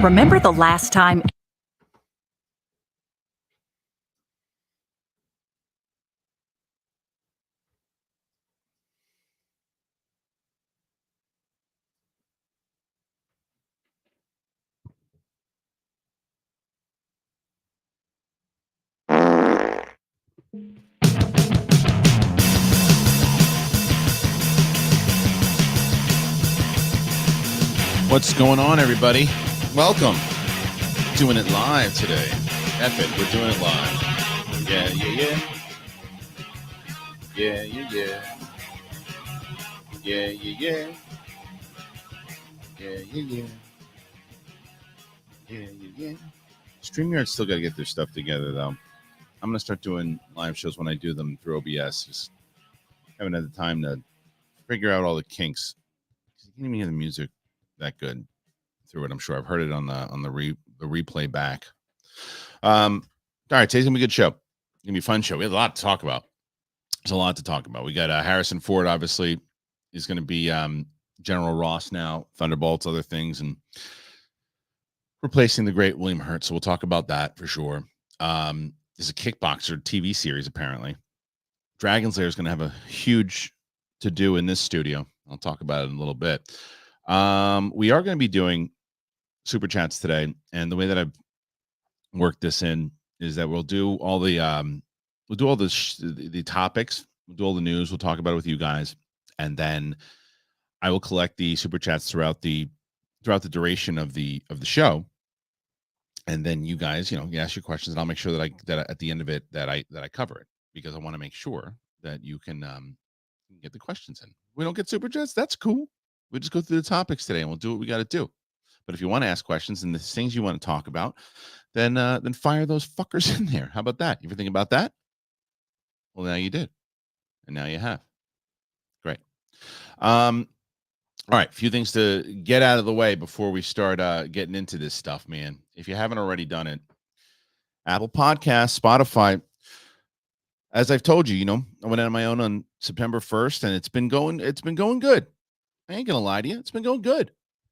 Remember the last time... What's going on, everybody? Welcome. Doing it live today. F it, we're doing it live. Yeah. StreamYard's still got to get their stuff together, though. I'm going to start doing live shows when I do them through OBS. Just haven't had the time to figure out all the kinks. You can't even hear the music that good through it. I'm sure I've heard it on the replay back. All right, today's gonna be a good show. It's gonna be a fun show. We have a lot to talk about. There's a lot to talk about. We got Harrison Ford, obviously, is going to be General Ross now, Thunderbolts, other things, and replacing the great William Hurt. So we'll talk about that for sure. There's a Kickboxer TV series, apparently. Dragon's Lair is going to have a huge to do in this studio. I'll talk about it in a little bit. We are going to be doing super chats today, and the way that I've worked this in is that we'll do all the topics, we'll do all the news, we'll talk about it with you guys, and then I will collect the super chats throughout the duration of the show, and then you guys, you ask your questions, and I'll make sure that at the end of it that I cover it, because I want to make sure that you can get the questions in. We don't get super chats, that's cool. We'll just go through the topics today, and we'll do what we got to do. But if you want to ask questions and the things you want to talk about, then fire those fuckers in there. How about that? You ever think about that? Well, now you did, and now you have. Great. All right, a few things to get out of the way before we start getting into this stuff, man. If you haven't already done it, Apple Podcasts, Spotify. As I've told you, I went out on my own on September 1st, and it's been going good. I ain't gonna lie to you. It's been going good.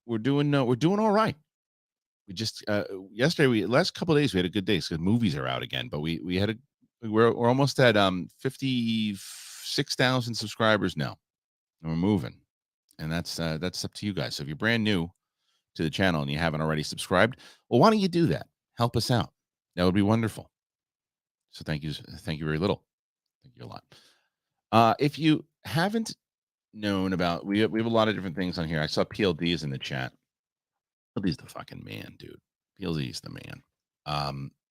We're doing all right. We just last couple of days we had a good day because movies are out again. But we're almost at 56,000 subscribers now, and we're moving. And that's up to you guys. So if you're brand new to the channel and you haven't already subscribed, well, why don't you do that? Help us out. That would be wonderful. So thank you very little. Thank you a lot. If you haven't known about, we have a lot of different things on here. I saw PLD is in the chat. PLD's the fucking man, dude. PLD's the man.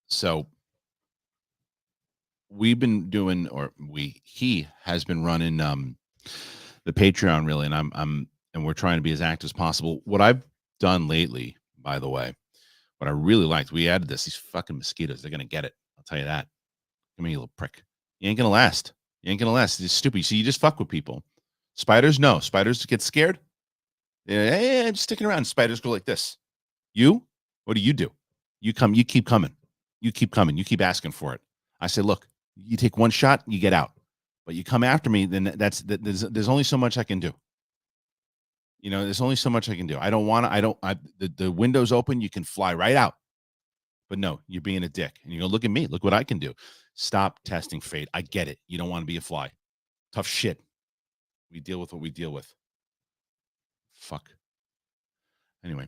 So we've been doing, he has been running the Patreon, really, and we're trying to be as active as possible. What I've done lately, by the way, what I really liked, we added these fucking mosquitoes. They're gonna get it. I'll tell you that. Come here, you little prick. You ain't gonna last. It's stupid. So you just fuck with people. Spiders, no. Spiders get scared. Hey, I'm just sticking around. Spiders go like this. What do? You keep coming. You keep asking for it. I say, look, you take one shot, you get out. But you come after me, then there's only so much I can do. There's only so much I can do. The window's open, you can fly right out. But no, you're being a dick. And you go, look at me. Look what I can do. Stop testing fate. I get it. You don't want to be a fly. Tough shit. We deal with what we deal with. Fuck. Anyway,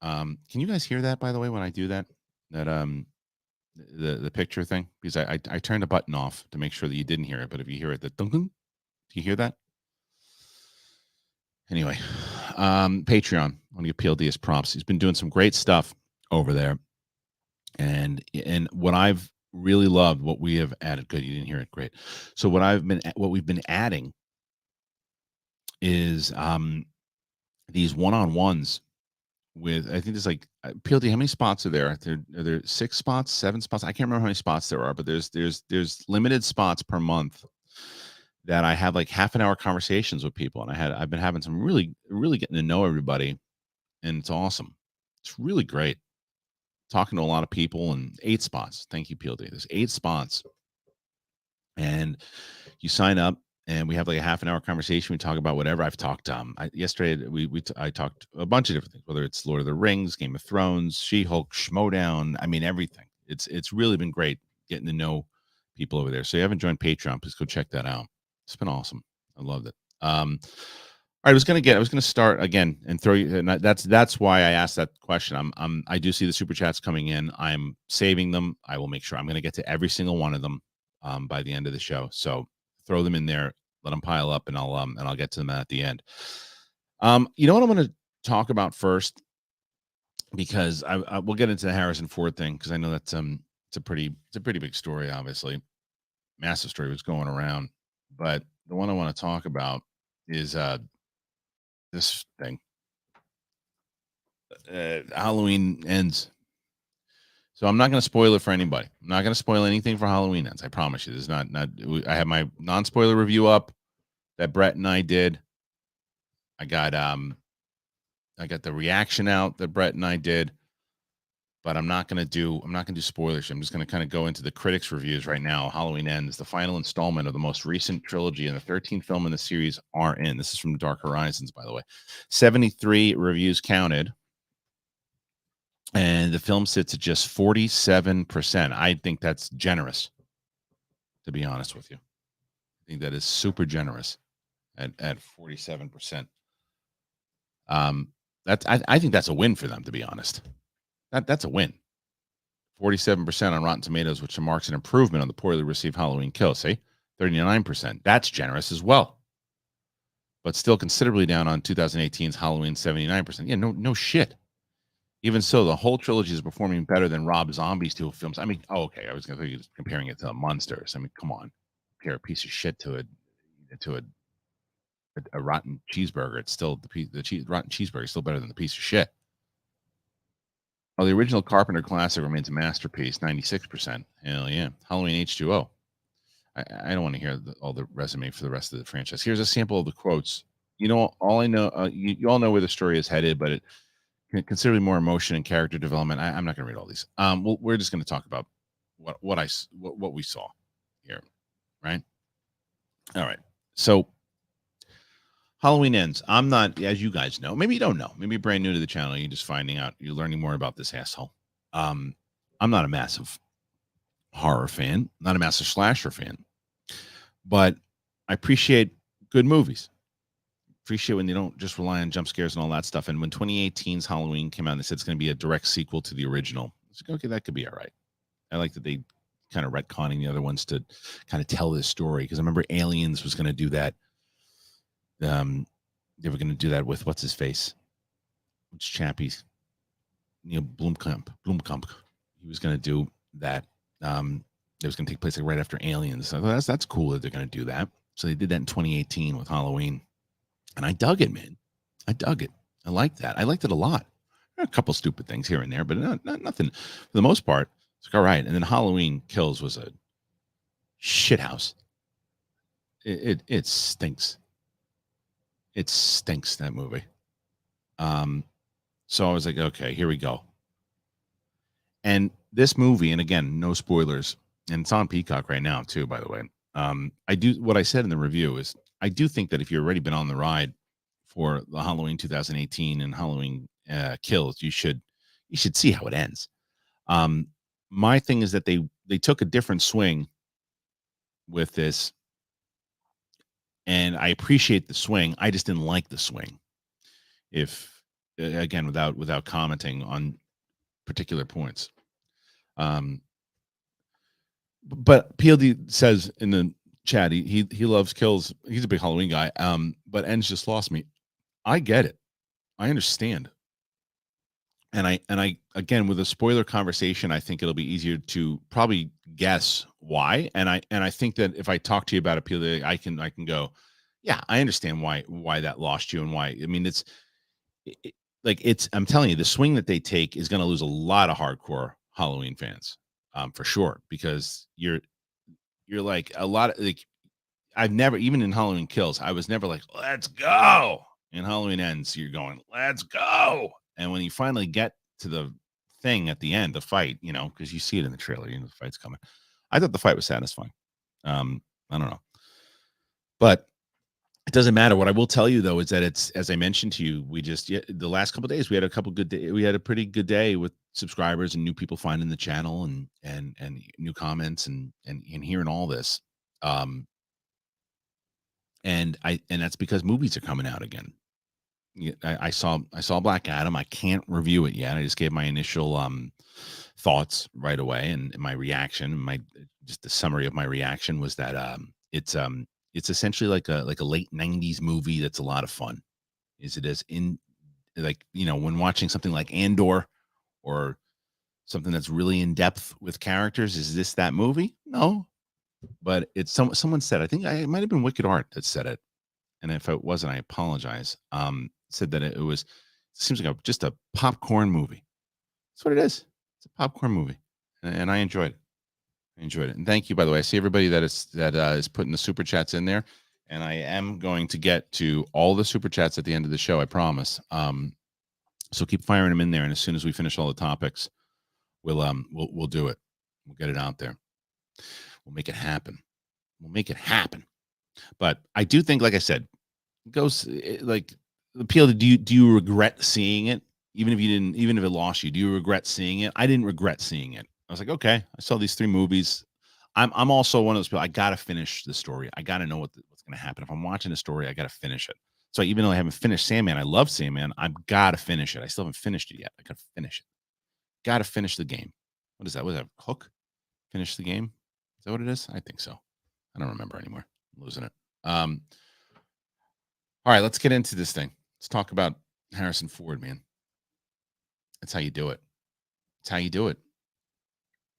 can you guys hear that, by the way, when I do that the picture thing? Because I turned a button off to make sure that you didn't hear it, but if you hear it, do you hear that? Anyway, Patreon. I want to give PLD his props. He's been doing some great stuff over there, and what I've really loved, what we have added. Good, you didn't hear it. Great. So what we've been adding is these one-on-ones with, I think there's like, PLD, how many spots are there? Are there 6 spots, 7 spots? I can't remember how many spots there are, but there's limited spots per month that I have like half an hour conversations with people. And I've been having some really getting to know everybody, and it's awesome. It's really great. Talking to a lot of people, and 8 spots. Thank you, PLD. There's 8 spots. And you sign up, and we have like a half an hour conversation. We talk about whatever. I've talked yesterday. I talked a bunch of different things, whether it's Lord of the Rings, Game of Thrones, She-Hulk, Schmodown. I mean, everything. It's really been great getting to know people over there. So if you haven't joined Patreon, please go check that out. It's been awesome. I loved it. All right, I was gonna start again and throw you. And that's why I asked that question. I do see the super chats coming in. I'm saving them. I will make sure I'm gonna get to every single one of them by the end of the show. So throw them in there, let them pile up, and I'll get to them at the end. You know what I'm going to talk about first, because I we'll get into the Harrison Ford thing, because I know that's it's a pretty big story, obviously, massive story was going around. But the one I want to talk about is this thing. Halloween Ends. So I'm not going to spoil it for anybody. I'm not going to spoil anything for Halloween Ends. I promise you. There's not. I have my non-spoiler review up that Brett and I did. I got the reaction out that Brett and I did, but I'm not gonna do spoilers. I'm just gonna kind of go into the critics' reviews right now. Halloween Ends, the final installment of the most recent trilogy and the 13th film in the series, are in. This is from Dark Horizons, by the way. 73 reviews counted, and the film sits at just 47%. I think that's generous, to be honest with you. I think that is super generous at 47%. I think that's a win for them, to be honest. That's a win. 47% on Rotten Tomatoes, which marks an improvement on the poorly received Halloween Kills. See, 39%. That's generous as well, but still considerably down on 2018's Halloween, 79%. Yeah, no shit. Even so, the whole trilogy is performing better than Rob Zombie's two films. I mean, okay, I was going to think comparing it to Monsters. I mean, come on, compare a piece of shit to a rotten cheeseburger. It's still rotten cheeseburger is still better than the piece of shit. Oh, the original Carpenter classic remains a masterpiece, 96%. Hell yeah. Halloween H2O. I don't want to hear all the resume for the rest of the franchise. Here's a sample of the quotes. You know, all I know, you all know where the story is headed, but it considerably more emotion and character development. I'm not going to read all these. We're just going to talk about what we saw here, right? All right. So Halloween Ends. I'm not, as you guys know, maybe you don't know, maybe you're brand new to the channel, you're just finding out, you're learning more about this asshole. I'm not a massive horror fan, not a massive slasher fan, but I appreciate good movies. Appreciate when they don't just rely on jump scares and all that stuff. And when 2018's Halloween came out, they said it's going to be a direct sequel to the original. I was like, okay, that could be all right. I like that they kind of retconning the other ones to kind of tell this story, because I remember Aliens was going to do that. They were going to do that with what's his face, which Chappie's Neil Blomkamp. He was going to do that. It was going to take place like right after Aliens. So that's cool that they're going to do that. So they did that in 2018 with Halloween, and I dug it, man. I dug it. I liked that. I liked it a lot. There are a couple stupid things here and there, but not nothing. For the most part, it's like, all right. And then Halloween Kills was a shithouse. It stinks. It stinks, that movie. So I was like, okay, here we go. And this movie, and again, no spoilers, and it's on Peacock right now too, by the way. What I said in the review is, I do think that if you've already been on the ride for the Halloween 2018 and Halloween Kills, you should see how it ends. My thing is that they took a different swing with this, and I appreciate the swing. I just didn't like the swing. If again, without commenting on particular points. But PLD says in the chat he loves Kills. He's a big Halloween guy. But Ends just lost me. I get it. I understand. And I again, with a spoiler conversation, I think it'll be easier to probably guess why. And I think that if I talk to you about it, PLD, I can go, yeah, I understand why that lost you, and why. I mean, I'm telling you, the swing that they take is going to lose a lot of hardcore Halloween fans, for sure, because you're like a lot of, like, I've never, even in Halloween Kills, I was never like, let's go. In Halloween Ends, you're going, let's go. And when you finally get to the thing at the end, the fight, because you see it in the trailer, the fight's coming. I thought the fight was satisfying. I don't know. But it doesn't matter. What I will tell you though is that it's, as I mentioned to you, we just the last couple of days we had a couple good day. We had a pretty good day with subscribers and new people finding the channel and new comments and hearing all this. Um, and that's because movies are coming out again. I saw Black Adam. I can't review it yet. I just gave my initial thoughts right away, and my reaction, just the summary of my reaction was that it's essentially like a late 90s movie that's a lot of fun. Is it as in like, when watching something like Andor or something that's really in depth with characters, is this that movie? No. But it's someone said, I think it might have been Wicked Art that said it. And if it wasn't, I apologize. Said that it was seems like just a popcorn movie. That's what it is. It's a popcorn movie, and I enjoyed it. I enjoyed it, and thank you, by the way. I see everybody that is putting the super chats in there, and I am going to get to all the super chats at the end of the show. I promise. So keep firing them in there, and as soon as we finish all the topics, we'll do it. We'll get it out there. We'll make it happen. We'll make it happen. But I do think, like I said, goes like appeal to do you regret seeing it? Even if it lost you, do you regret seeing it? I didn't regret seeing it. I was like, okay, I saw these 3 movies. I'm also one of those people. I gotta finish the story. I gotta know what's gonna happen. If I'm watching a story, I gotta finish it. So even though I haven't finished Sandman, I love Sandman. I've gotta finish it. I still haven't finished it yet. I gotta finish it. Gotta finish the game. What is that? What is that? Hook? Finish the game? Is that what it is? I think so. I don't remember anymore. I'm losing it. All right, let's get into this thing. Let's talk about Harrison Ford, man. That's how you do it. That's how you do it.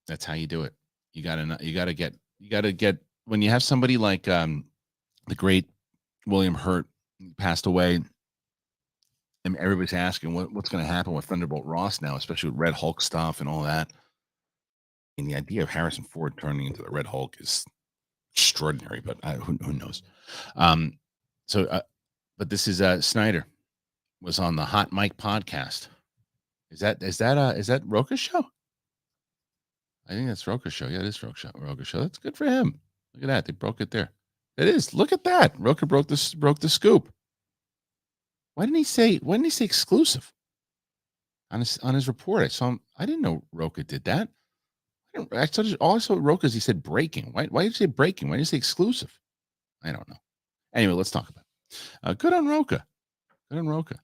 That's how you do it. You gotta get when you have somebody like the great William Hurt passed away, and everybody's asking what's going to happen with Thunderbolt Ross now, especially with Red Hulk stuff and all that. And the idea of Harrison Ford turning into the Red Hulk is extraordinary, but who knows? But this is Snyder was on the Hot Mic podcast. Is that Roka's show? I think that's Roka's show. Yeah, it is Roka's show. That's good for him. Look at that. They broke it there. It is. Look at that. Roka broke the scoop. Why didn't he say exclusive on his report? I saw him. I didn't know Roka did that. I saw Roka is he said breaking. Why did you say breaking? Why did you say exclusive? I don't know. Anyway, let's talk about it. Good on Roka. Good on Roka.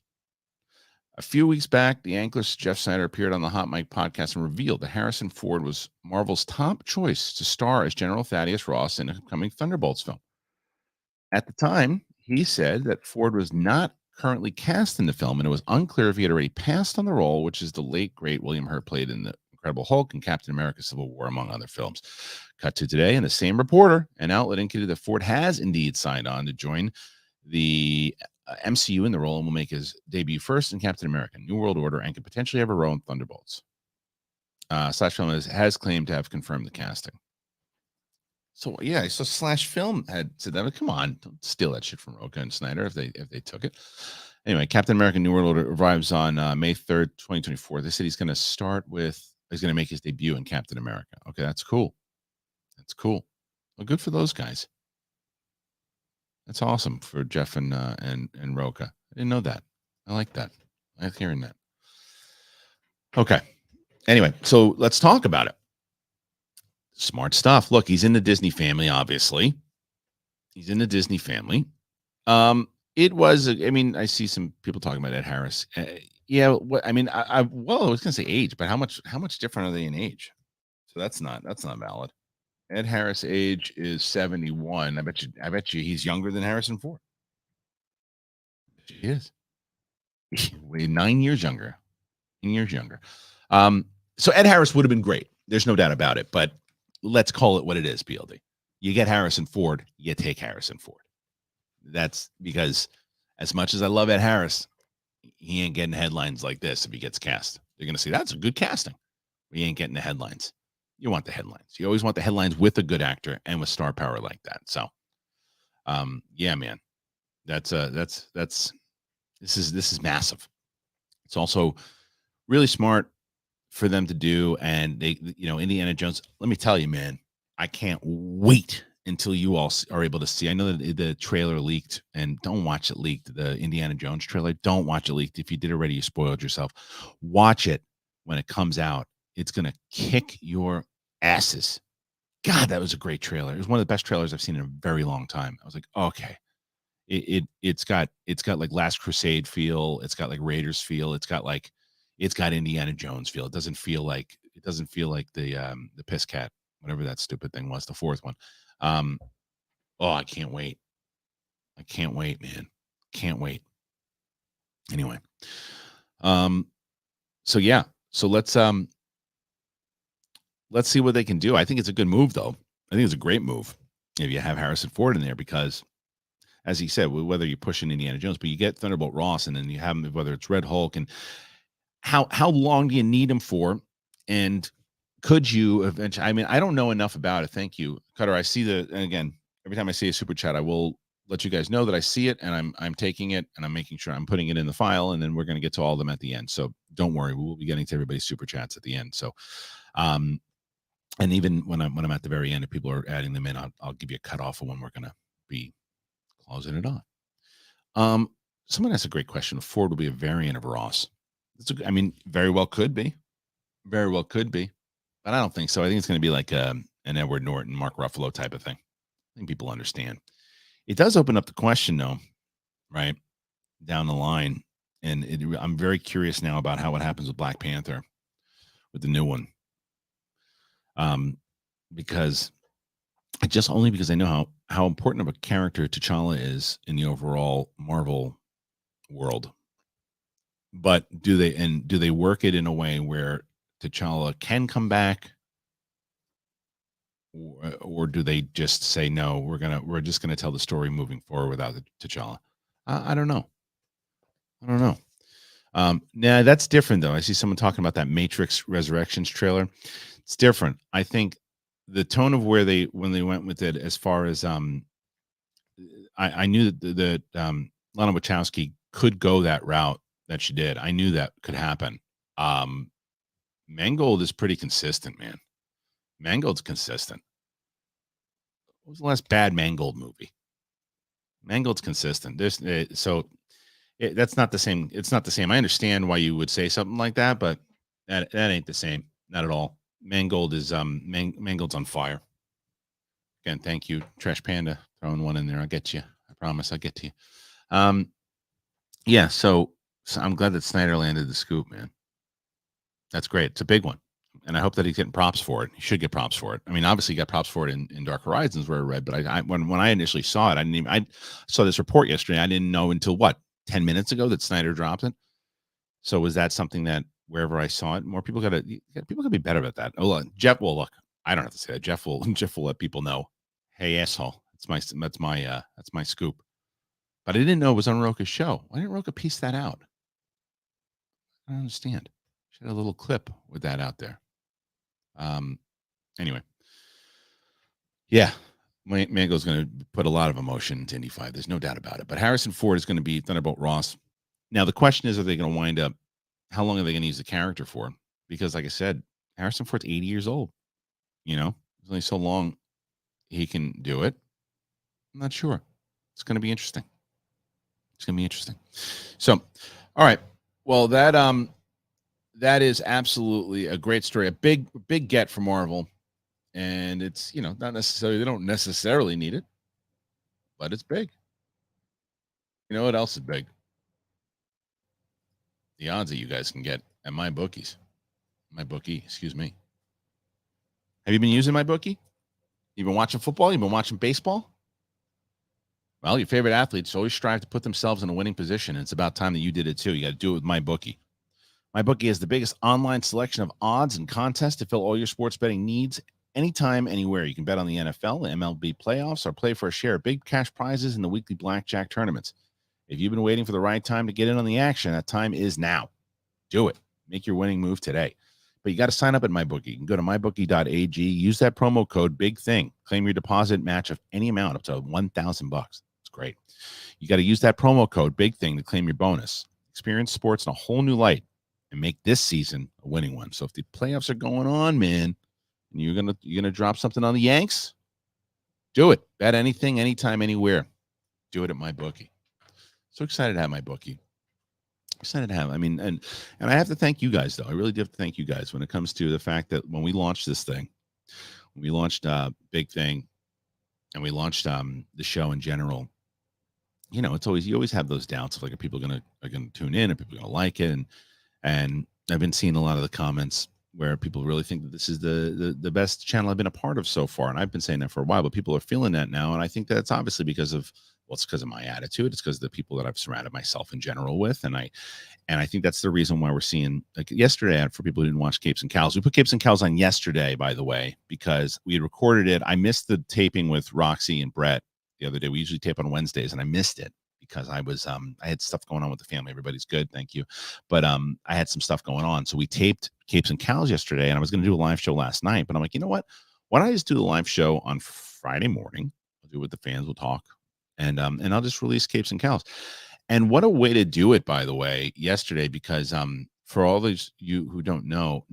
A few weeks back, the anchor's Jeff Snyder appeared on the Hot Mic podcast and revealed that Harrison Ford was Marvel's top choice to star as General Thaddeus Ross in a upcoming Thunderbolts film. At the time, he said that Ford was not currently cast in the film, and it was unclear if he had already passed on the role, which is the late, great William Hurt played in The Incredible Hulk and Captain America Civil War, among other films. Cut to today, and the same reporter and outlet indicated that Ford has indeed signed on to join the MCU in the role and will make his debut first in Captain America, New World Order, and could potentially have a role in Thunderbolts. Slash Film has claimed to have confirmed the casting. So yeah, so Slash Film had said that. Come on, don't steal that shit from Roka and Snyder if they took it. Anyway, Captain America: New World Order arrives on May 3rd, 2024. They said he's going to make his debut in Captain America. Okay, that's cool. That's cool. Well, good for those guys. That's awesome for Jeff and Roka. I didn't know that. I like that. I like hearing that. Okay. Anyway, so let's talk about it. Smart stuff. Look, he's in the Disney family, obviously. He's in the Disney family. It was, I mean, I see some people talking about Ed Harris. Yeah, I mean, I was gonna say age, but how much different are they in age? So that's not valid. Ed Harris' age is 71. I bet you he's younger than Harrison Ford. He is. 9 years younger. 9 years younger. So Ed Harris would have been great. There's no doubt about it. But let's call it what it is, BLD. You get Harrison Ford, you take Harrison Ford. That's because as much as I love Ed Harris, he ain't getting headlines like this if he gets cast. They're going to say, that's a good casting. He ain't getting the headlines. You want the headlines. You always want the headlines with a good actor and with star power like that. So, yeah, man, this is massive. It's also really smart for them to do. And they, Indiana Jones, let me tell you, man, I can't wait until you all are able to see. I know that the trailer leaked, and don't watch it leaked. The Indiana Jones trailer, don't watch it leaked. If you did already, you spoiled yourself. Watch it when it comes out. It's going to kick your asses. God, that was a great trailer. It was one of the best trailers I've seen in a very long time. I was like, okay. It's got like Last Crusade feel. It's got like Raiders feel. It's got Indiana Jones feel. It doesn't feel like the Piss Cat, whatever that stupid thing was, the fourth one. I can't wait. I can't wait, man. Can't wait. Anyway. So yeah. So let's see what they can do. I think it's a good move, though. I think it's a great move if you have Harrison Ford in there, because as he said, whether you're pushing Indiana Jones, but you get Thunderbolt Ross, and then you have him, whether it's Red Hulk, and how long do you need him for? And could you eventually? I mean, I don't know enough about it. Thank you, Cutter. I see and again, every time I see a super chat, I will let you guys know that I see it, and I'm taking it, and I'm making sure I'm putting it in the file, and then we're going to get to all of them at the end. So don't worry, we will be getting to everybody's super chats at the end. So, and even when I'm at the very end, if people are adding them in, I'll give you a cutoff of when we're going to be closing it on. Someone asked a great question. Ford will be a variant of Ross. Very well could be. Very well could be. But I don't think so. I think it's going to be like an Edward Norton, Mark Ruffalo type of thing. I think people understand. It does open up the question, though, right, down the line. And I'm very curious now about how it happens with Black Panther, with the new one. Because I know how important of a character T'Challa is in the overall Marvel world. But do they work it in a way where T'Challa can come back, or do they just say no? We're just gonna tell the story moving forward without T'Challa. I don't know. Now that's different though. I see someone talking about that Matrix Resurrections trailer. It's different. I think the tone of when they went with it, as far as I knew that Lana Wachowski could go that route that she did. I knew that could happen. Mangold is pretty consistent, man. Mangold's consistent. What was the last bad Mangold movie? Mangold's consistent. That's not the same. It's not the same. I understand why you would say something like that, but that ain't the same. Not at all. Mangold is Mangold's on fire. Again, thank you, Trash Panda, throwing one in there. I'll get you. I promise I'll get to you. Yeah, so I'm glad that Snyder landed the scoop, man. That's great. It's a big one. And I hope that he's getting props for it. He should get props for it. I mean, obviously he got props for it in Dark Horizons, where I read, but when I initially saw it, I saw this report yesterday. I didn't know until 10 minutes ago that Snyder dropped it. So was that something that wherever I saw it, more people gotta be better at that. Oh, Jeff, well, look, I don't have to say that. Jeff will let people know. Hey, asshole. That's my scoop. But I didn't know it was on Roka's show. Why didn't Roka piece that out? I don't understand. She had a little clip with that out there. Anyway. Yeah. Mango's going to put a lot of emotion into Indy 5. There's no doubt about it. But Harrison Ford is going to be Thunderbolt Ross. Now, the question is, are they going to wind up, how long are they going to use the character for? Because, like I said, Harrison Ford's 80 years old. There's only so long he can do it. I'm not sure. It's going to be interesting. So, all right. Well, that is absolutely a great story. A big get for Marvel. And it's, not necessarily, they don't necessarily need it, but it's big. You know what else is big? The odds that you guys can get at MyBookie, excuse me. Have you been using MyBookie? You've been watching football? You've been watching baseball? Well, your favorite athletes always strive to put themselves in a winning position. And it's about time that you did it too. You got to do it with MyBookie. MyBookie has the biggest online selection of odds and contests to fill all your sports betting needs anytime, anywhere. You can bet on the NFL, the MLB playoffs, or play for a share of big cash prizes in the weekly blackjack tournaments. If you've been waiting for the right time to get in on the action, that time is now. Do it. Make your winning move today. But you got to sign up at MyBookie. You can go to mybookie.ag, use that promo code BIGTHING, claim your deposit match of any amount up to $1,000. It's great. You got to use that promo code BIGTHING to claim your bonus. Experience sports in a whole new light and make this season a winning one. So if the playoffs are going on, man, and you're gonna drop something on the Yanks, Do it. Bet anything, anytime, anywhere. Do it at MyBookie. So excited to have MyBookie. Excited to have. I mean, and I have to thank you guys, though. I really do have to thank you guys when it comes to the fact that when we launched this thing, when we launched Big Thing, and we launched the show in general, you know, it's always, you always have those doubts of like, are people gonna tune in? Are people gonna like it? And I've been seeing a lot of the comments where people really think that this is the best channel I've been a part of so far, and I've been saying that for a while, but people are feeling that now, and I think that's obviously because of, well, it's because of my attitude, it's because of the people that I've surrounded myself in general with, and I think that's the reason why we're seeing, like yesterday, for people who didn't watch Capes and Cows, we put Capes and Cows on yesterday, by the way, because we had recorded it. I missed the taping with Roxy and Brett the other day. We usually tape on Wednesdays, and I missed it because I was I had stuff going on with the family. Everybody's good, thank you, but I had some stuff going on, so we taped Capes and Cows yesterday, and I was going to do a live show last night, but I'm like, you know what? Why don't I just do the live show on Friday morning? I'll do it with the fans. We'll talk, and I'll just release Capes and Cows. And what a way to do it, by the way, yesterday, because for all those you who don't know,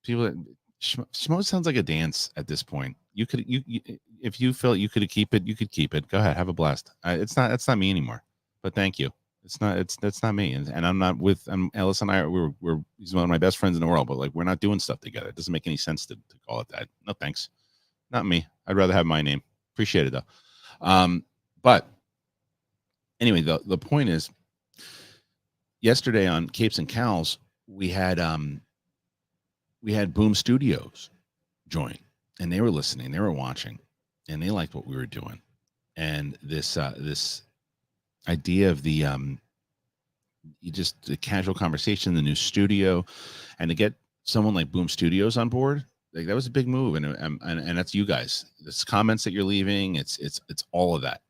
people, Schmo sounds like a dance at this point. You could if you felt you could keep it, you could keep it. Go ahead, have a blast. It's not me anymore, but thank you. That's not me, and I'm not with Ellis and I. We're he's one of my best friends in the world, but like we're not doing stuff together. It doesn't make any sense to call it that. No thanks, not me. I'd rather have my name. Appreciate it though. But anyway, the point is, yesterday on Capes and Cows, we had Boom Studios join, and they were listening, they were watching, and they liked what we were doing. And this idea of the casual conversation, the new studio, and to get someone like Boom Studios on board, like that was a big move. And that's you guys. It's comments that you're leaving. It's all of that.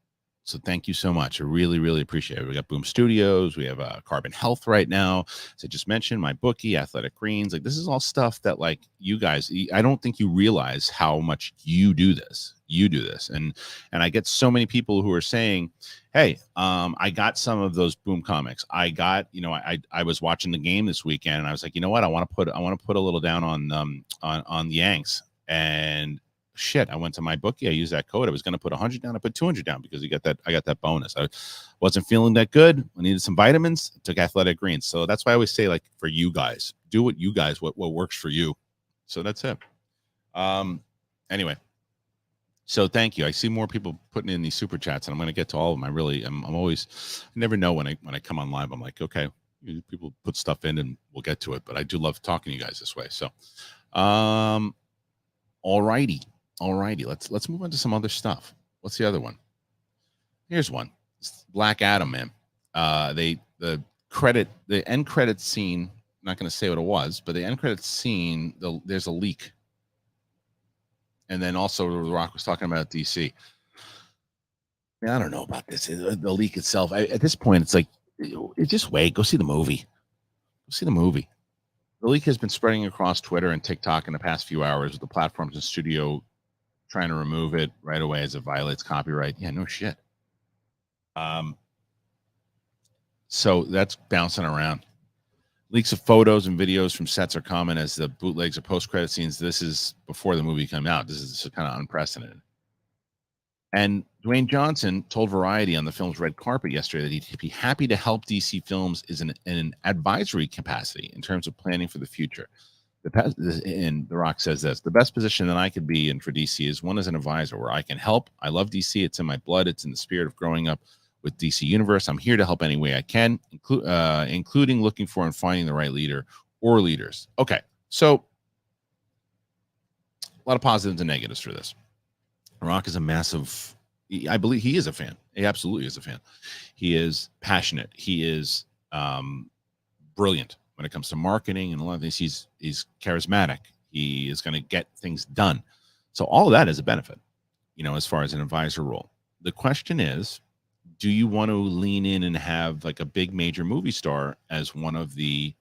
So thank you so much. I really, really appreciate it. We got Boom Studios. We have Carbon Health right now. As I just mentioned, MyBookie, Athletic Greens. Like this is all stuff that like you guys, I don't think you realize how much you do this. You do this. And I get so many people who are saying, hey, I got some of those Boom comics. I got, you know, I was watching the game this weekend and I was like, you know what? I want to put a little down on the Yanks. And shit, I went to MyBookie. I used that code. I was going to put 100 down. I put 200 down because I got that bonus. I wasn't feeling that good. I needed some vitamins. I took Athletic Greens. So that's why I always say, like, for you guys, do what you guys, what works for you. So that's it. Anyway, so thank you. I see more people putting in these super chats, and I'm going to get to all of them. I'm always, I never know when I come on live. I'm like, okay, people put stuff in, and we'll get to it. But I do love talking to you guys this way. So, all righty. Let's move on to some other stuff. What's the other one? Here's one. It's Black Adam, man. The end credit scene. I'm not going to say what it was, but the end credit scene. There's a leak, and then also The Rock was talking about DC. I mean, I don't know about this. The leak itself. At this point, it's like, just wait. Go see the movie. Go see the movie. The leak has been spreading across Twitter and TikTok in the past few hours, with the platforms and studio trying to remove it right away as it violates copyright. Yeah, no shit. So that's bouncing around. Leaks of photos and videos from sets are common as the bootlegs or post-credit scenes. This is before the movie came out. This is kind of unprecedented. And Dwayne Johnson told Variety on the film's red carpet yesterday that he'd be happy to help DC Films in an advisory capacity in terms of planning for the future. And The Rock says this: the best position that I could be in for DC is one as an advisor, where I can help. I love DC. It's in my blood. It's in the spirit of growing up with DC Universe. I'm here to help any way I can, including looking for and finding the right leader or leaders. Okay, so a lot of positives and negatives for this. Rock is a massive, I believe he is a fan. He absolutely is a fan. He is passionate. He is brilliant when it comes to marketing and a lot of things. He's charismatic. He is going to get things done. So all of that is a benefit, you know, as far as an advisor role. The question is, do you want to lean in and have like a big major movie star as one of the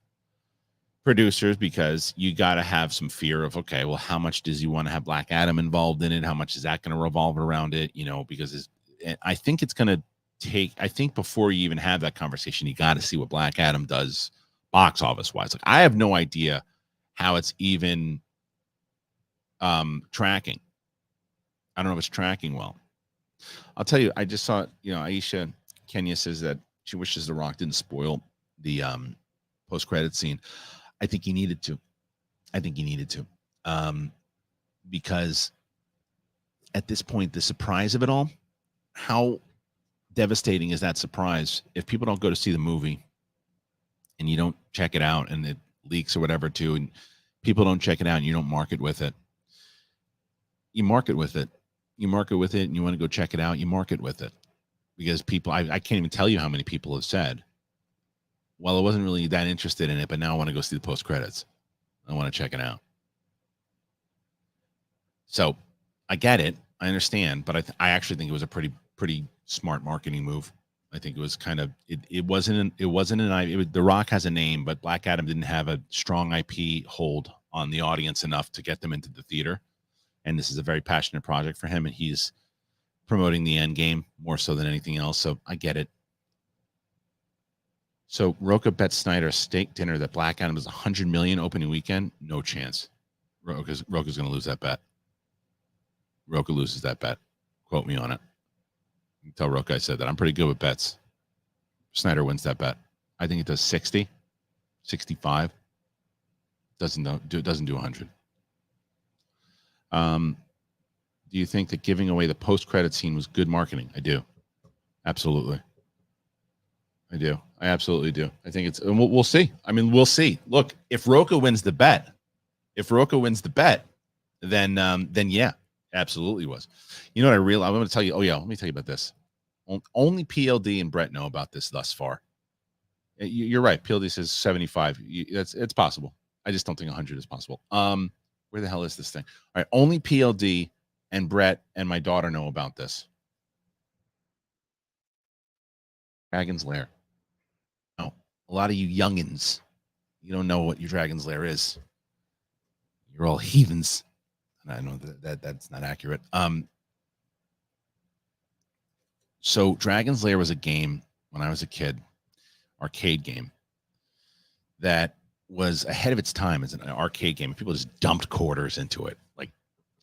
producers? Because you got to have some fear of, okay, well, how much does he want to have Black Adam involved in it? How much is that going to revolve around it? You know, because I think it's going to take, I think before you even have that conversation, you got to see what Black Adam does box office wise. Like, I have no idea how it's even tracking. I don't know if it's tracking well. I'll tell you, I just saw, Aisha Kenya says that she wishes The Rock didn't spoil the post-credit scene. I think he needed to. Because at this point, the surprise of it all, how devastating is that surprise if people don't go to see the movie and you don't check it out and it leaks or whatever too, and people don't check it out and you don't market with it. You market with it. You market with it and you want to go check it out, you market with it. Because people, I can't even tell you how many people have said, well, I wasn't really that interested in it, but now I want to go see the post-credits. I want to check it out. So I get it. I understand, but I actually think it was a pretty smart marketing move. I think it was kind of, it wasn't The Rock has a name, but Black Adam didn't have a strong IP hold on the audience enough to get them into the theater. And this is a very passionate project for him, and he's promoting the end game more so than anything else. So I get it. So Roka bet Snyder a steak dinner that Black Adam is 100 million opening weekend. No chance. Roka's going to lose that bet. Roka loses that bet. Quote me on it. Tell Roka I said that. I'm pretty good with bets. Snyder wins that bet. I think it does 60, 65. Doesn't do 100. Do you think that giving away the post-credit scene was good marketing? I do. Absolutely. I do. I absolutely do. I think it's, and we'll see. I mean, we'll see. Look, if Roka wins the bet, then yeah, absolutely was. You know what I realized? I'm going to tell you. Oh yeah, let me tell you about this. Only PLD and Brett know about this thus far. You're right. PLD says 75. It's possible. I just don't think 100 is possible. Where the hell is this thing? All right, only PLD and Brett and my daughter know about this. Dragon's Lair. No, a lot of you youngins, you don't know what your Dragon's Lair is. You're all heathens. And I know that's not accurate. So Dragon's Lair was a game when I was a kid, arcade game that was ahead of its time as an arcade game. People just dumped quarters into it. Like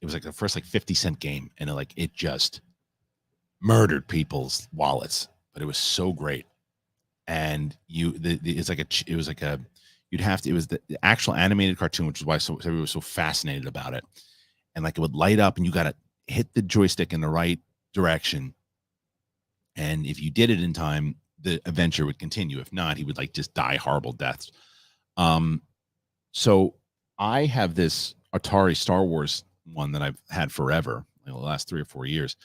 it was like the first 50-cent game, and it just murdered people's wallets. But it was so great. And it was the actual animated cartoon, which is why everybody was so fascinated about it. And it would light up, and you got to hit the joystick in the right direction. And if you did it in time, the adventure would continue. If not, he would just die horrible deaths. So I have this Atari Star Wars one that I've had forever, the last 3 or 4 years.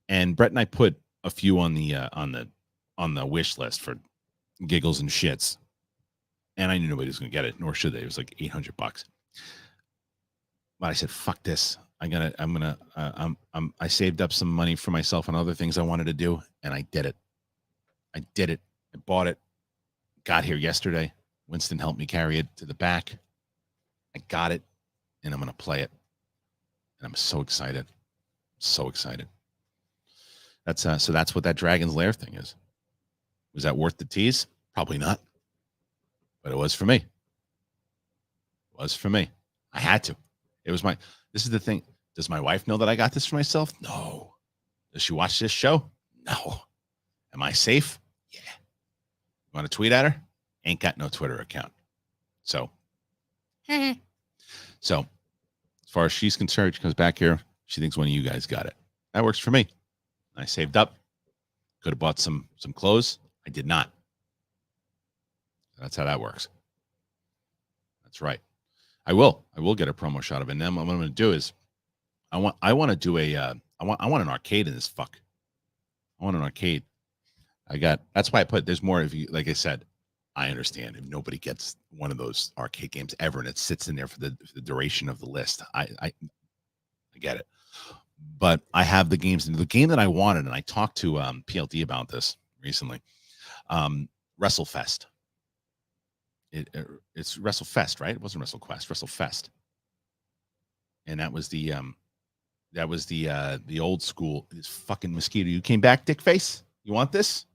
And Brett and I put a few on the wish list for giggles and shits. And I knew nobody was going to get it, nor should they. It was like $800. But I said, fuck this. I saved up some money for myself and other things I wanted to do, and I did it. I bought it. Got here yesterday. Winston helped me carry it to the back. I got it, and I'm going to play it. And I'm so excited. So excited. So that's what that Dragon's Lair thing is. Was that worth the tease? Probably not. But it was for me. It was for me. I had to. This is the thing. Does my wife know that I got this for myself? No. Does she watch this show? No. Am I safe? Yeah. You want to tweet at her? Ain't got no Twitter account. So as far as she's concerned, she comes back here. She thinks one of you guys got it. That works for me. I saved up. Could have bought some clothes. I did not. That's how that works. That's right. I will get a promo shot of it. And then what I'm going to do is I want to do I want an arcade in this fuck. I want an arcade. That's why I put, there's more of you. Like I said, I understand if nobody gets one of those arcade games ever and it sits in there for the duration of the list. I get it. But I have the games, and the game that I wanted, and I talked to PLD about this recently. WrestleFest. It's WrestleFest, right? It wasn't WrestleQuest, WrestleFest. And that was the old school. This fucking mosquito. You came back, dick face. You want this?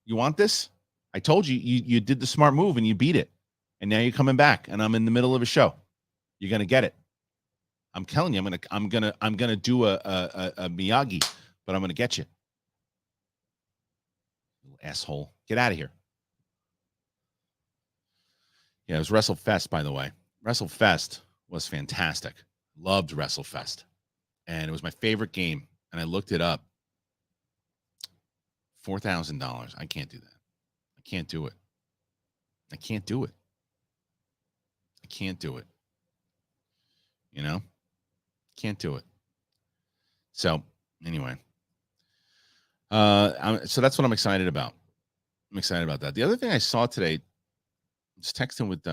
You want this? I told you, you did the smart move and you beat it. And now you're coming back, and I'm in the middle of a show. You're gonna get it. I'm telling you, I'm gonna do a Miyagi, but I'm gonna get you, little asshole. Get out of here. Yeah, it was WrestleFest, by the way. WrestleFest was fantastic. Loved WrestleFest, and it was my favorite game. And I looked it up. $4,000. I can't do that. I can't do it. I can't do it. I can't do it. You know, can't do it. So anyway, so that's what I'm excited about. I'm excited about that. The other thing I saw today, I was texting with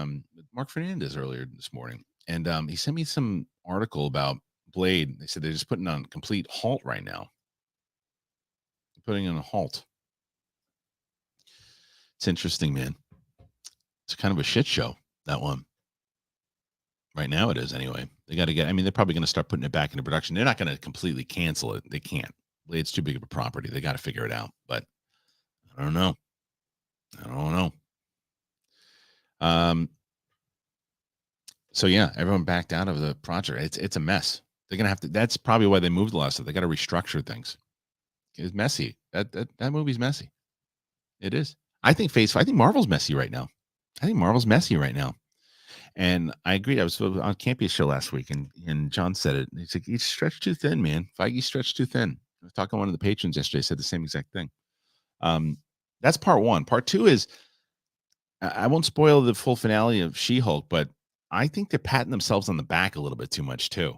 Mark Fernandez earlier this morning, and he sent me some article about Blade. They said they're just putting on complete halt right now. Putting on a halt. It's interesting, man. It's kind of a shit show, that one. Right now it is anyway. They got to get, I mean, they're probably going to start putting it back into production. They're not going to completely cancel it. They can't. Blade's too big of a property. They got to figure it out. But I don't know. I don't know. So yeah, everyone backed out of the project. It's a mess. They're gonna have to. That's probably why they moved a lot of stuff. They got to restructure things. It's messy. That movie's messy. It is. I think Marvel's messy right now. I think Marvel's messy right now. And I agree. I was on Campy's show last week, and John said it. He's like, "He's stretched too thin, man. Feige stretched too thin." I was talking to one of the patrons yesterday. Said the same exact thing. That's part one. Part two is I won't spoil the full finale of She-Hulk, but I think they're patting themselves on the back a little bit too much too.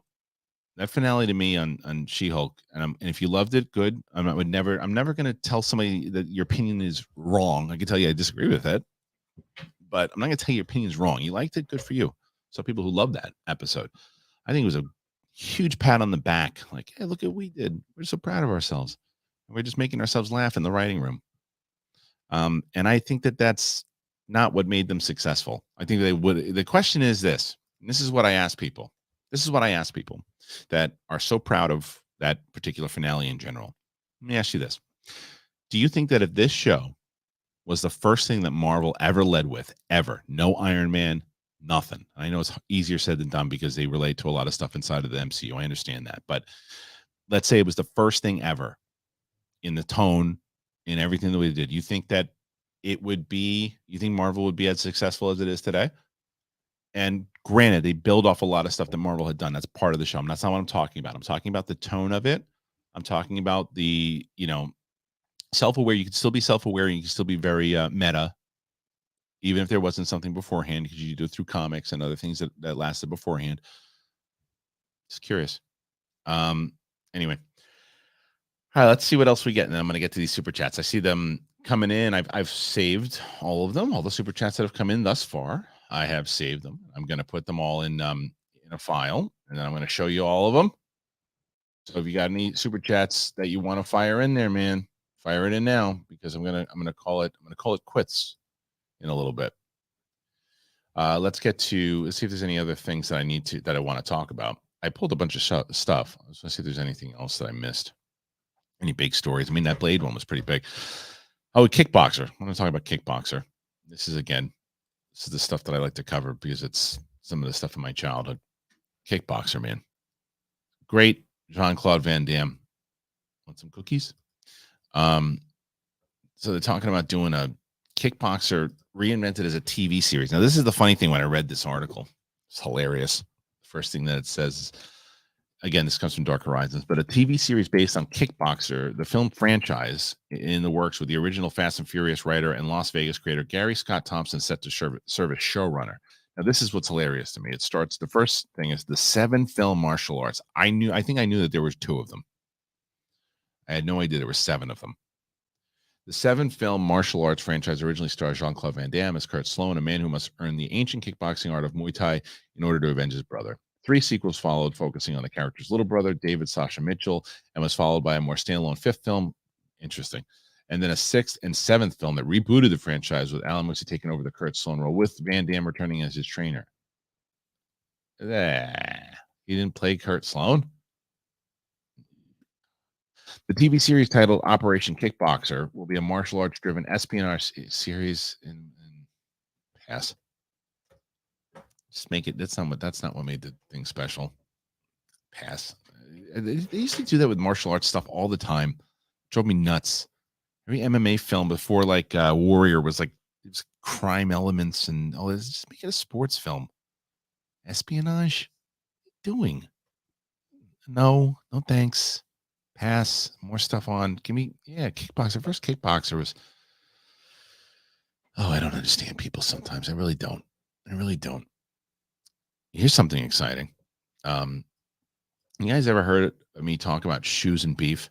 That finale to me on She-Hulk, and if you loved it, good. I'm never going to tell somebody that your opinion is wrong. I can tell you I disagree with it, but I'm not going to tell you your opinion is wrong. You liked it, good for you. So people who love that episode, I think it was a huge pat on the back. Like, hey, look at what we did. We're so proud of ourselves. We're just making ourselves laugh in the writing room. And I think that that's not what made them successful. I think they would. The question is this, and this is what I ask people. This is what I ask people that are so proud of that particular finale in general. Let me ask you this. Do you think that if this show was the first thing that Marvel ever led with, ever, no Iron Man, nothing. I know it's easier said than done because they relate to a lot of stuff inside of the MCU. I understand that. But let's say it was the first thing ever in the tone, in everything that we did. You think that it would be, you think Marvel would be as successful as it is today? And granted, they build off a lot of stuff that Marvel had done. That's part of the show. That's not what I'm talking about. I'm talking about the tone of it. I'm talking about the, self-aware. You can still be self-aware. You can still be very meta, even if there wasn't something beforehand, because you do it through comics and other things that lasted beforehand. Just curious. Anyway. All right, let's see what else we get. And then I'm going to get to these super chats. I see them coming in. I've saved all of them, all the super chats that have come in thus far. I have saved them. I'm going to put them all in a file, and then I'm going to show you all of them. So if you got any super chats that you want to fire in there, man, fire it in now, because I'm gonna call it quits in a little bit. Let's see if there's any other things that I want to talk about. I pulled a bunch of stuff. Let's see if there's anything else that I missed. Any big stories? I mean, that Blade one was pretty big. Oh, Kickboxer. I want to talk about Kickboxer. This is the stuff that I like to cover because it's some of the stuff in my childhood. Kickboxer, man. Great. Jean-Claude Van Damme. Want some cookies? So they're talking about doing a Kickboxer reinvented as a TV series. Now, this is the funny thing when I read this article. It's hilarious. First thing that it says, again, this comes from Dark Horizons, but a TV series based on Kickboxer, the film franchise in the works with the original Fast and Furious writer and Las Vegas creator Gary Scott Thompson set to serve as showrunner. Now, this is what's hilarious to me. The first thing is the 7-film martial arts. I think I knew that there was 2 of them. I had no idea there were 7 of them. The 7-film martial arts franchise originally stars Jean-Claude Van Damme as Kurt Sloan, a man who must earn the ancient kickboxing art of Muay Thai in order to avenge his brother. 3 sequels followed, focusing on the character's little brother, David Sasha Mitchell, and was followed by a more standalone 5th film. Interesting. And then a 6th and 7th film that rebooted the franchise with Alan Moosey taking over the Kurt Sloan role, with Van Damme returning as his trainer. He didn't play Kurt Sloan? The TV series titled Operation Kickboxer will be a martial arts-driven espionage series in pass. Just make it. That's not what made the thing special. Pass. They used to do that with martial arts stuff all the time. Drove me nuts. Every MMA film before like Warrior was like it was crime elements and all this. Just make it a sports film. Espionage? What are you doing? No, no thanks. Pass. More stuff on. Give me Kickboxer. First Kickboxer was I don't understand people sometimes. I really don't. I really don't. Here's something exciting. You guys ever heard of me talk about shoes and beef?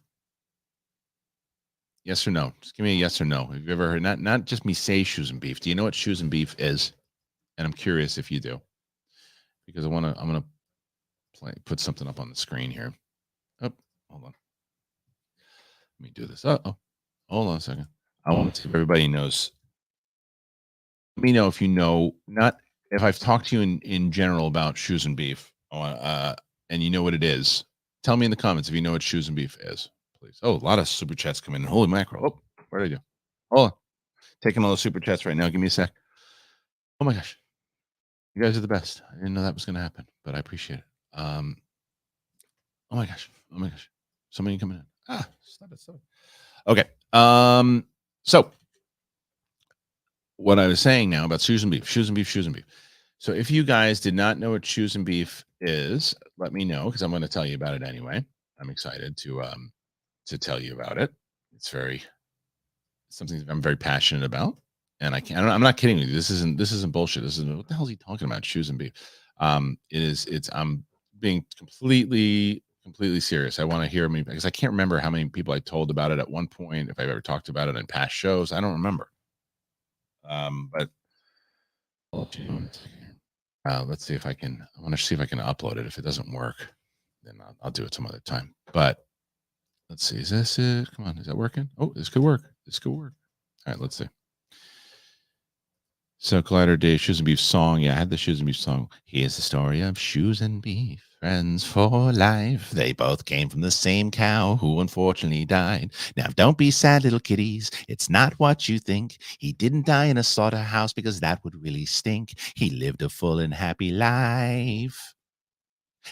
Yes or no? Just give me a yes or no. Have you ever heard not just me say shoes and beef? Do you know what shoes and beef is? And I'm curious if you do. Because I'm gonna put something up on the screen here. Oh, hold on. Let me do this. Oh, hold on a second. I want to see if everybody knows. Let me know if you know, not if I've talked to you in general about shoes and beef, and you know what it is. Tell me in the comments if you know what shoes and beef is, please. Oh, a lot of super chats come in. Holy mackerel. Oh, where did I do? Hold on. Taking all the super chats right now. Give me a sec. Oh my gosh. You guys are the best. I didn't know that was going to happen, but I appreciate it. Oh my gosh. Oh my gosh. Somebody coming in. Stop it. Okay. So what I was saying now about shoes and beef. So if you guys did not know what shoes and beef is, let me know because I'm going to tell you about it anyway. I'm excited to tell you about it. It's something I'm very passionate about, and I'm not kidding with you. This isn't bullshit. This is what the hell is he talking about? Shoes and beef. I'm being completely serious. I want to hear me because I can't remember how many people I told about it at one point. If I've ever talked about it in past shows, I don't remember. But let's see if I can. I want to see if I can upload it. If it doesn't work, then I'll do it some other time. But let's see. Is this it? Come on. Is that working? Oh, this could work. All right. Let's see. So Collider Day, Shoes and Beef song. Yeah, I had the Shoes and Beef song. Here's the story of Shoes and Beef, friends for life. They both came from the same cow who unfortunately died. Now don't be sad, little kitties. It's not what you think. He didn't die in a slaughterhouse because that would really stink. He lived a full and happy life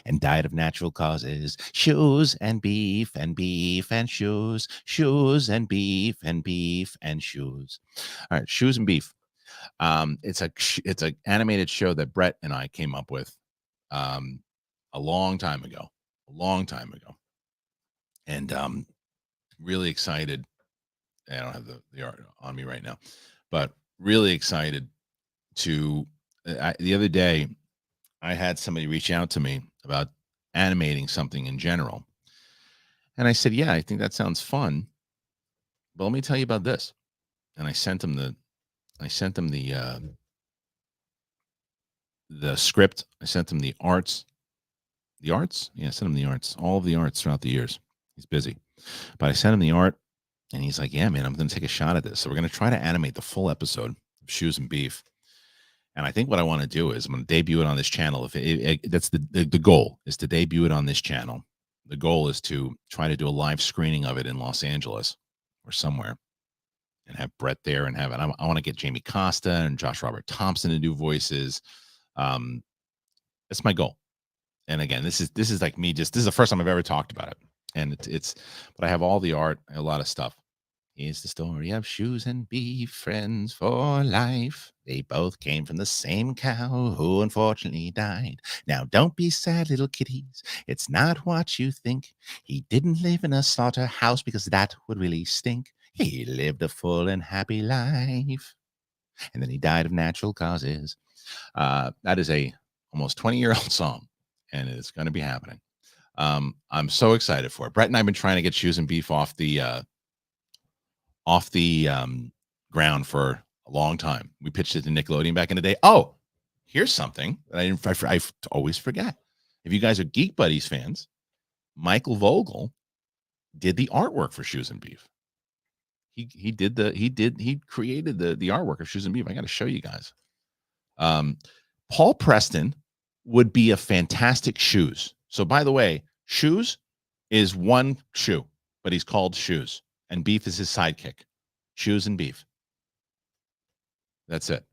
and died of natural causes. Shoes and beef and beef and shoes. Shoes and beef and beef and shoes. All right, Shoes and Beef. It's an animated show that Brett and I came up with a long time ago, and really excited. I don't have the art on me right now, but really excited to. The other day, I had somebody reach out to me about animating something in general, and I said, "Yeah, I think that sounds fun." But let me tell you about this. And I sent him the script. I sent him the arts. The arts? Yeah, I sent him the arts. All of the arts throughout the years. He's busy. But I sent him the art and he's like, yeah, man, I'm going to take a shot at this. So we're going to try to animate the full episode of Shoes and Beef. And I think what I want to do is I'm going to debut it on this channel. If that's the goal is to debut it on this channel. The goal is to try to do a live screening of it in Los Angeles or somewhere and have Brett there and have it. I want to get Jamie Costa and Josh Robert Thompson to do voices. That's my goal. And again, this is like me. This is the first time I've ever talked about it, and but I have all the art, a lot of stuff. Here's the story of Shoes and Beef, friends for life. They both came from the same cow who unfortunately died. Now don't be sad, little kitties. It's not what you think. He didn't live in a slaughterhouse because that would really stink. He lived a full and happy life, and then he died of natural causes. That is a almost 20-year-old song, and it's going to be happening. I'm so excited for it. Brett and I have been trying to get Shoes and Beef off the ground for a long time. We pitched it to Nickelodeon back in the day. Oh, here's something that I always forget. If you guys are Geek Buddies fans, Michael Vogel did the artwork for Shoes and Beef. He created the artwork of Shoes and Beef. I got to show you guys. Paul Preston would be a fantastic Shoes. So by the way, Shoes is one shoe, but he's called Shoes, and Beef is his sidekick. Shoes and Beef. That's it.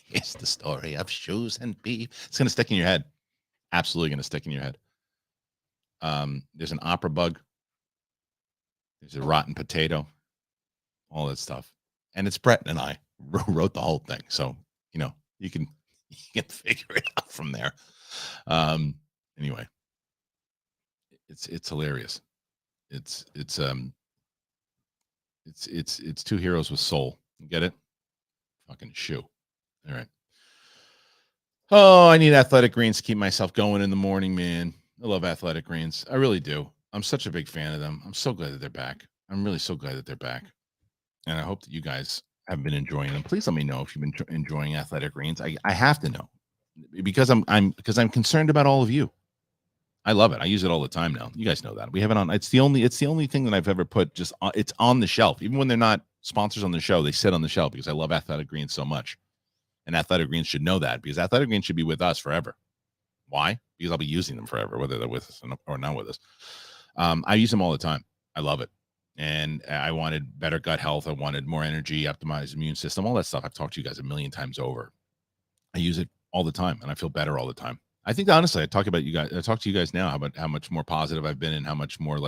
It's the story of Shoes and Beef. It's going to stick in your head. absolutely going to stick in your head. There's an opera bug. There's a rotten potato. All that stuff. And it's Brett and I wrote the whole thing. So, you can figure it out from there. Anyway, it's hilarious. It's two heroes with soul. You get it? Fucking shoe. All right. Oh, I need athletic greens to keep myself going in the morning, man. I love athletic greens. I really do. I'm such a big fan of them. I'm so glad that they're back. I'm really so glad that they're back. And I hope that you guys have been enjoying them. Please let me know if you've been enjoying athletic greens. I have to know because I'm concerned about all of you. I love it. I use it all the time now. You guys know that. We have it on. It's the only thing that I've ever put just it's on the shelf. Even when they're not sponsors on the show, they sit on the shelf because I love athletic greens so much. And athletic greens should know that because athletic greens should be with us forever. Why? Because I'll be using them forever, whether they're with us or not with us. I use them all the time. I love it. And I wanted better gut health. I wanted more energy, optimized immune system, all that stuff. I've talked to you guys a million times over. I use it all the time and I feel better all the time. I think honestly, I talk to you guys now about how much more positive I've been and how much more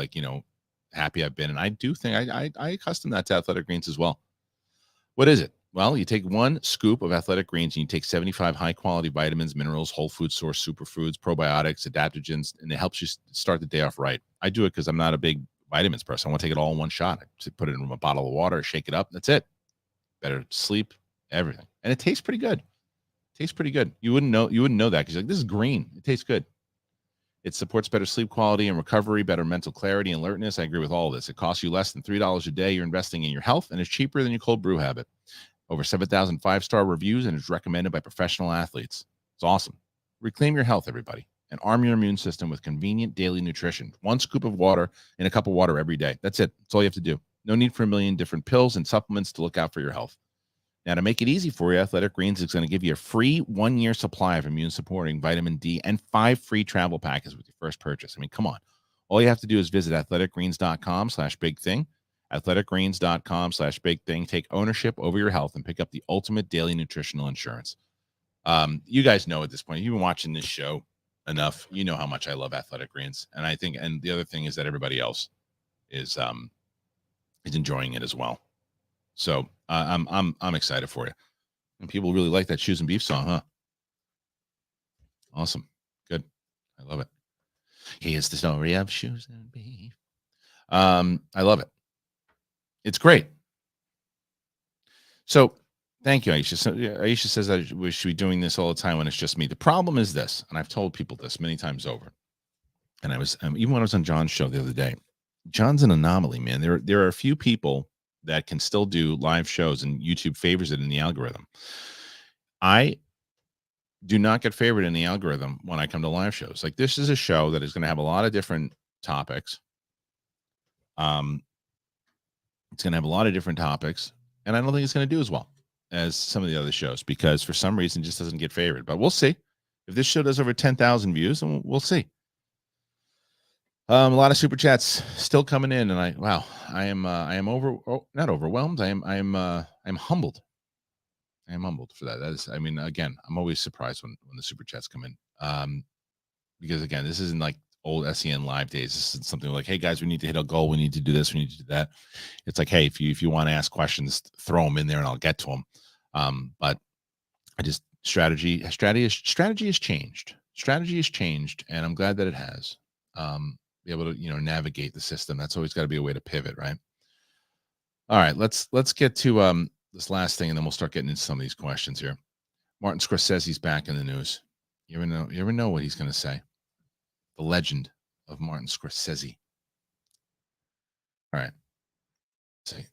happy I've been. And I do think I accustom that to athletic greens as well. What is it? Well, you take 1 scoop of athletic greens and you take 75 high quality vitamins, minerals, whole food source, superfoods, probiotics, adaptogens, and it helps you start the day off right. I do it because I'm not a big vitamins person. I want to take it all in one shot. I just put it in a bottle of water, shake it up. That's it. Better sleep, everything. And it tastes pretty good. You wouldn't know that because you're like, this is green. It tastes good. It supports better sleep quality and recovery, better mental clarity and alertness. I agree with all of this. It costs you less than $3 a day. You're investing in your health, and it's cheaper than your cold brew habit. Over 7,000 5-star reviews, and it's recommended by professional athletes. It's awesome. Reclaim your health, everybody, and arm your immune system with convenient daily nutrition. 1 scoop of water in a cup of water every day. That's it. That's all you have to do. No need for a million different pills and supplements to look out for your health. Now, to make it easy for you, Athletic Greens is going to give you a free 1-year supply of immune-supporting vitamin D and 5 free travel packets with your first purchase. I mean, come on. All you have to do is visit athleticgreens.com/big-thing. athleticgreens.com/big-thing. Take ownership over your health and pick up the ultimate daily nutritional insurance. You guys know at this point, you've been watching this show enough. You know how much I love Athletic Greens. And I think, and the other thing is that everybody else is enjoying it as well. So I'm excited for you. And people really like that Shoes and Beef song, huh? Awesome. Good. I love it. Here's the story of Shoes and Beef. I love it. It's great. So thank you, Aisha. So, Aisha says that we should be doing this all the time when it's just me. The problem is this, and I've told people this many times over. And I was even when I was on John's show the other day. John's an anomaly, man. There are a few people that can still do live shows, and YouTube favors it in the algorithm. I do not get favored in the algorithm when I come to live shows. Like, this is a show that is going to have a lot of different topics. It's going to have a lot of different topics, and I don't think it's going to do as well as some of the other shows because for some reason it just doesn't get favored. But we'll see. If this show does over 10,000 views, then we'll see. A lot of super chats still coming in, and I am not overwhelmed. I'm humbled. I am humbled for that. That is, I mean, again, I'm always surprised when the super chats come in, because again, this isn't like old SEN live days. This is something like, hey guys, we need to hit a goal. We need to do this. We need to do that. It's like, hey, if you want to ask questions, throw them in there, and I'll get to them. But I just strategy has changed. Strategy has changed, and I'm glad that it has. Be able to navigate the system. That's always got to be a way to pivot, right? All right, let's get to this last thing, and then we'll start getting into some of these questions here. Martin Scorsese's back in the news. You ever know what he's going to say? The legend of Martin Scorsese. All right, let's see.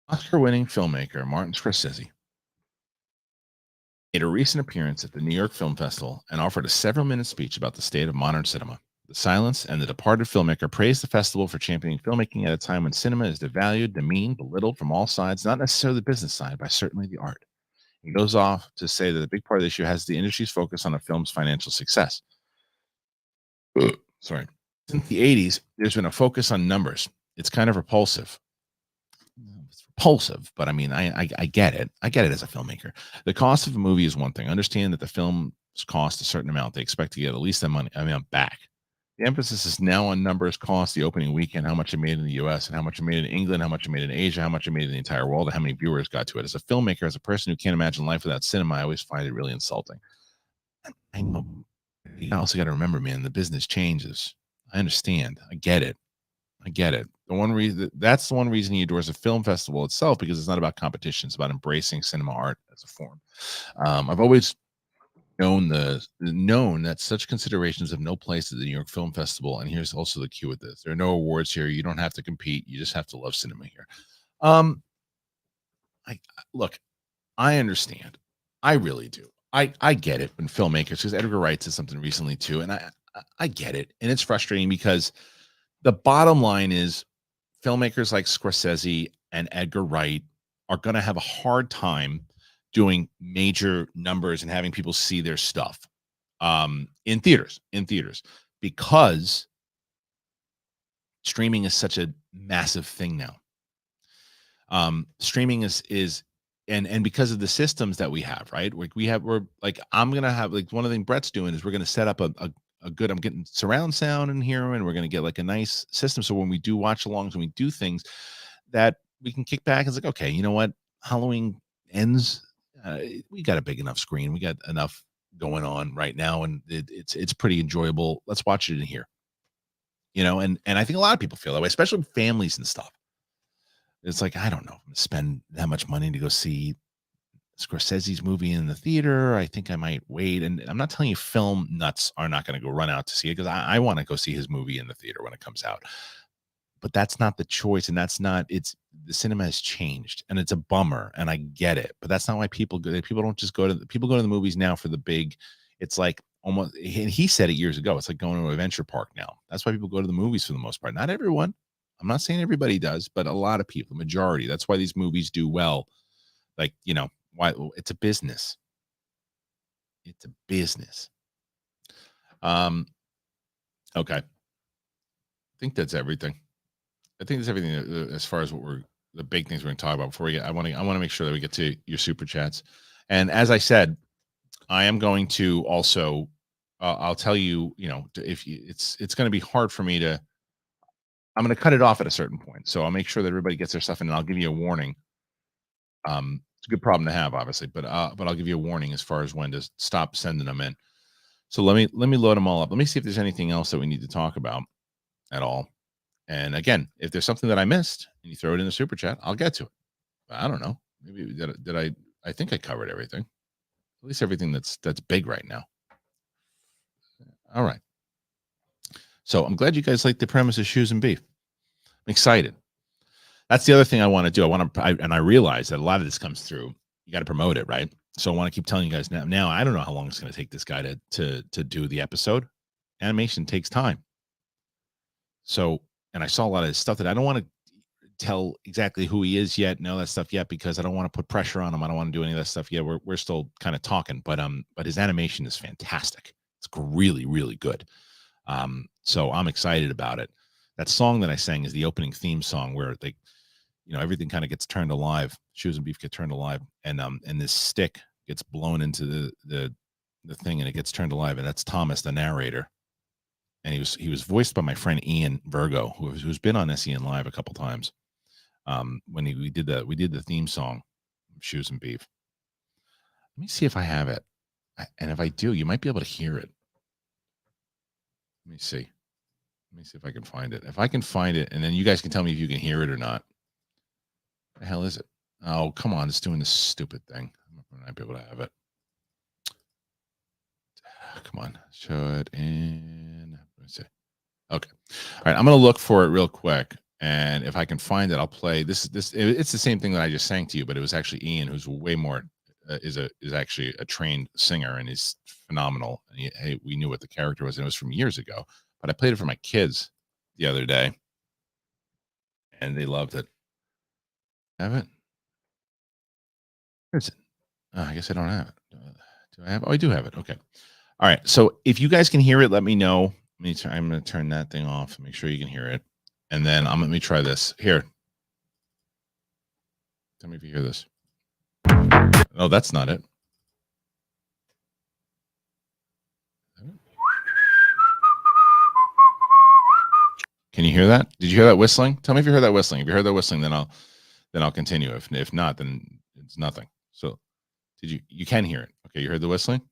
Oscar-winning filmmaker Martin Scorsese made a recent appearance at the New York Film Festival and offered a several-minute speech about the state of modern cinema. The Silence and the departed filmmaker praised the festival for championing filmmaking at a time when cinema is devalued, demeaned, belittled from all sides, not necessarily the business side, but certainly the art. He goes off to say that a big part of the issue has the industry's focus on a film's financial success. Sorry. Since the 80s, there's been a focus on numbers. It's kind of repulsive. It's repulsive, but I mean, I get it. I get it as a filmmaker. The cost of a movie is one thing. Understand that the film cost a certain amount, they expect to get at least that money. I mean, back. The emphasis is now on numbers, cost, the opening weekend, how much it made in the US, and how much it made in England, how much it made in Asia, how much it made in the entire world, and how many viewers got to it. As a filmmaker, as a person who can't imagine life without cinema, I always find it really insulting. I know. You also got to remember, man, the business changes. I understand. I get it. I get it. The one reason that's the one reason he adores a film festival itself, because it's not about competition. It's about embracing cinema art as a form. I've always known that such considerations have no place at the New York Film Festival. And here's also the cue with this: there are no awards here. You don't have to compete. You just have to love cinema here. Um, I look. I understand. I really do. I get it when filmmakers, because Edgar Wright said something recently too, and I get it, and it's frustrating because the bottom line is filmmakers like Scorsese and Edgar Wright are going to have a hard time doing major numbers and having people see their stuff in theaters because streaming is such a massive thing now. Streaming is and because of the systems that we have, right? We're like, I'm gonna have, like, one of the things Brett's doing is we're gonna set up a good, I'm getting surround sound in here, and we're gonna get like a nice system. So when we do watch alongs and we do things, that we can kick back and it's like, okay, you know what? Halloween ends. We got a big enough screen. We got enough going on right now, and it's pretty enjoyable. Let's watch it in here. And I think a lot of people feel that way, especially families and stuff. It's like, I don't know, I'm gonna spend that much money to go see Scorsese's movie in the theater. I think I might wait. And I'm not telling you film nuts are not going to go run out to see it, because I want to go see his movie in the theater when it comes out. But that's not the choice. And the cinema has changed, and it's a bummer. And I get it, but that's not why people go. People don't just people go to the movies now for the big, it's like almost, and he said it years ago, it's like going to a adventure park now. That's why people go to the movies for the most part. Not everyone. I'm not saying everybody does, but a lot of people, majority. That's why these movies do well. Like, why it's a business. It's a business. Okay. I think that's everything. As far as the big things we're going to talk about before we get. I want to make sure that we get to your super chats. And as I said, I am going to also. I'll tell you. If it's going to be hard for me to. I'm going to cut it off at a certain point, so I'll make sure that everybody gets their stuff in, and I'll give you a warning. It's a good problem to have, obviously, but I'll give you a warning as far as when to stop sending them in. So let me load them all up. Let me see if there's anything else that we need to talk about at all. And again, if there's something that I missed and you throw it in the super chat, I'll get to it. But I don't know. Maybe did I think I covered everything. At least everything that's big right now. All right. So I'm glad you guys like the premise of Shoes and Beef. I'm excited. That's the other thing I want to do. I realize that a lot of this comes through. You got to promote it, right? So I want to keep telling you guys now. Now I don't know how long it's going to take this guy to do the episode. Animation takes time. So, and I saw a lot of stuff that I don't want to tell exactly who he is yet, and all that stuff yet, because I don't want to put pressure on him. I don't want to do any of that stuff yet. We're still kind of talking, but his animation is fantastic. It's really, really good. So I'm excited about it. That song that I sang is the opening theme song, where everything kind of gets turned alive. Shoes and Beef get turned alive, and this stick gets blown into the thing, and it gets turned alive, and that's Thomas, the narrator. And he was voiced by my friend Ian Virgo, who's been on SEN Live a couple times. When we did the theme song, Shoes and Beef. Let me see if I have it, and if I do, you might be able to hear it. Let me see if I can find it. If I can find it, and then you guys can tell me if you can hear it or not. The hell is it? Oh, come on. It's doing this stupid thing. I might be able to have it. Come on. Show it in. Let me see. Okay. All right. I'm going to look for it real quick. And if I can find it, I'll play this. It's the same thing that I just sang to you, but it was actually Ian, who's way more, is actually a trained singer, and he's phenomenal. And we knew what the character was, and it was from years ago, but I played it for my kids the other day, and they loved it. Have it? Where is it? Oh, I guess I don't have it. Do I have it? Oh, I do have it. Okay. All right. So if you guys can hear it, let me know. I'm going to turn that thing off and make sure you can hear it. And then let me try this. Here. Tell me if you hear this. No, that's not it. Can you hear that? Did you hear that whistling? Tell me if you heard that whistling. If you heard that whistling, then I'll continue. If not, then it's nothing. So you can hear it. Okay, you heard the whistling?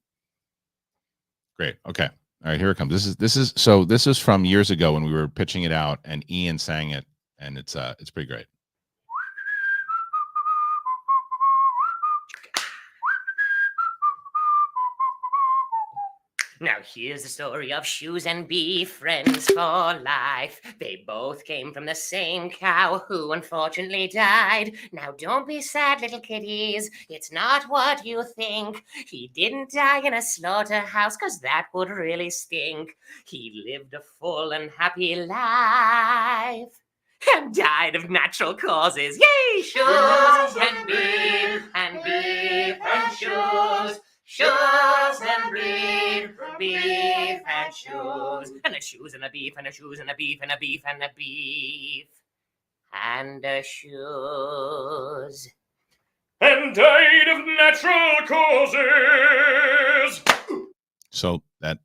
Great. Okay. All right, here it comes. This is from years ago when we were pitching it out and Ian sang it, and it's pretty great. Now here's the story of Shoes and Beef, friends for life. They both came from the same cow who unfortunately died. Now don't be sad, little kitties, it's not what you think. He didn't die in a slaughterhouse, 'cause that would really stink. He lived a full and happy life and died of natural causes. Yay! Shoes and beef and beef and shoes. Shoes and beef, beef and shoes, and a shoes and a beef and a shoes and a beef and a beef and a beef and a shoes. And died of natural causes. So that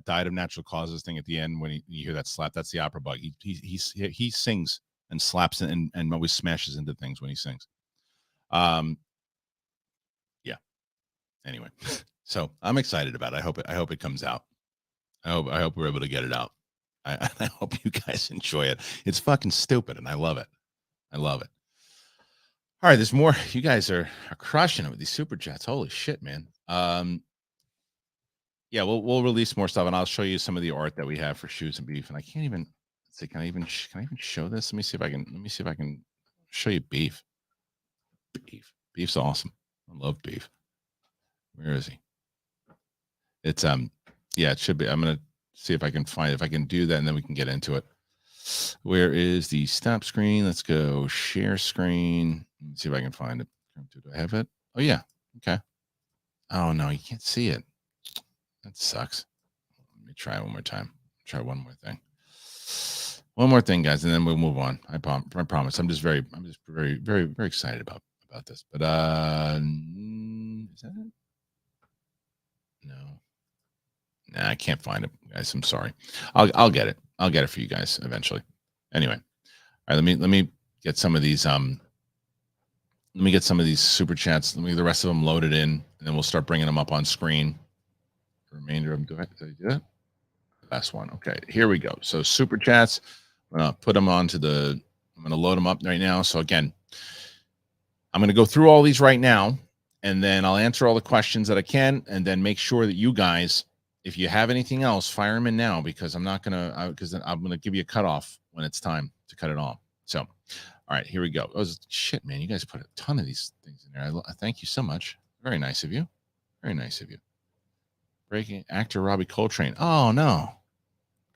died of natural causes thing at the end when you hear that slap, that's the opera bug. He sings and slaps and always smashes into things when he sings. Yeah. Anyway, so I'm excited about it. I hope it comes out. I hope we're able to get it out. I hope you guys enjoy it. It's fucking stupid, and I love it. I love it. All right, there's more. You guys are crushing it with these super chats. Holy shit, man. Yeah, we'll release more stuff, and I'll show you some of the art that we have for Shoes and Beef. And I can't even say, can I even show this? Let me see if I can show you beef. Beef's awesome. I love beef. Where is he? It's yeah, it should be. I'm gonna see if I can do that, and then we can get into it. Where is the stop screen? Let's go share screen. Let's see if I can find it. Do I have it? Oh yeah. Okay. Oh no, you can't see it. That sucks. Let me try one more time. Try one more thing. One more thing, guys, and then we'll move on. I promise. I'm just very, very excited about this. But is that it? No. Nah, I can't find it, guys. I'm sorry. I'll get it. I'll get it for you guys eventually. Anyway, all right. Let me get some of these. Let me get some of these super chats. Let me get the rest of them loaded in, and then we'll start bringing them up on screen. The remainder of them. Go ahead. Did I do that? Last one. Okay, here we go. So super chats. I'm gonna put them onto the. I'm gonna load them up right now. So again, I'm gonna go through all these right now, and then I'll answer all the questions that I can, and then make sure that you guys, if you have anything else, fire them in now, because I'm not gonna, because I'm gonna give you a cutoff when it's time to cut it off. So, all right, here we go. Oh, shit, man, you guys put a ton of these things in there. I thank you so much. Very nice of you. Very nice of you. Breaking actor Robbie Coltrane. Oh no,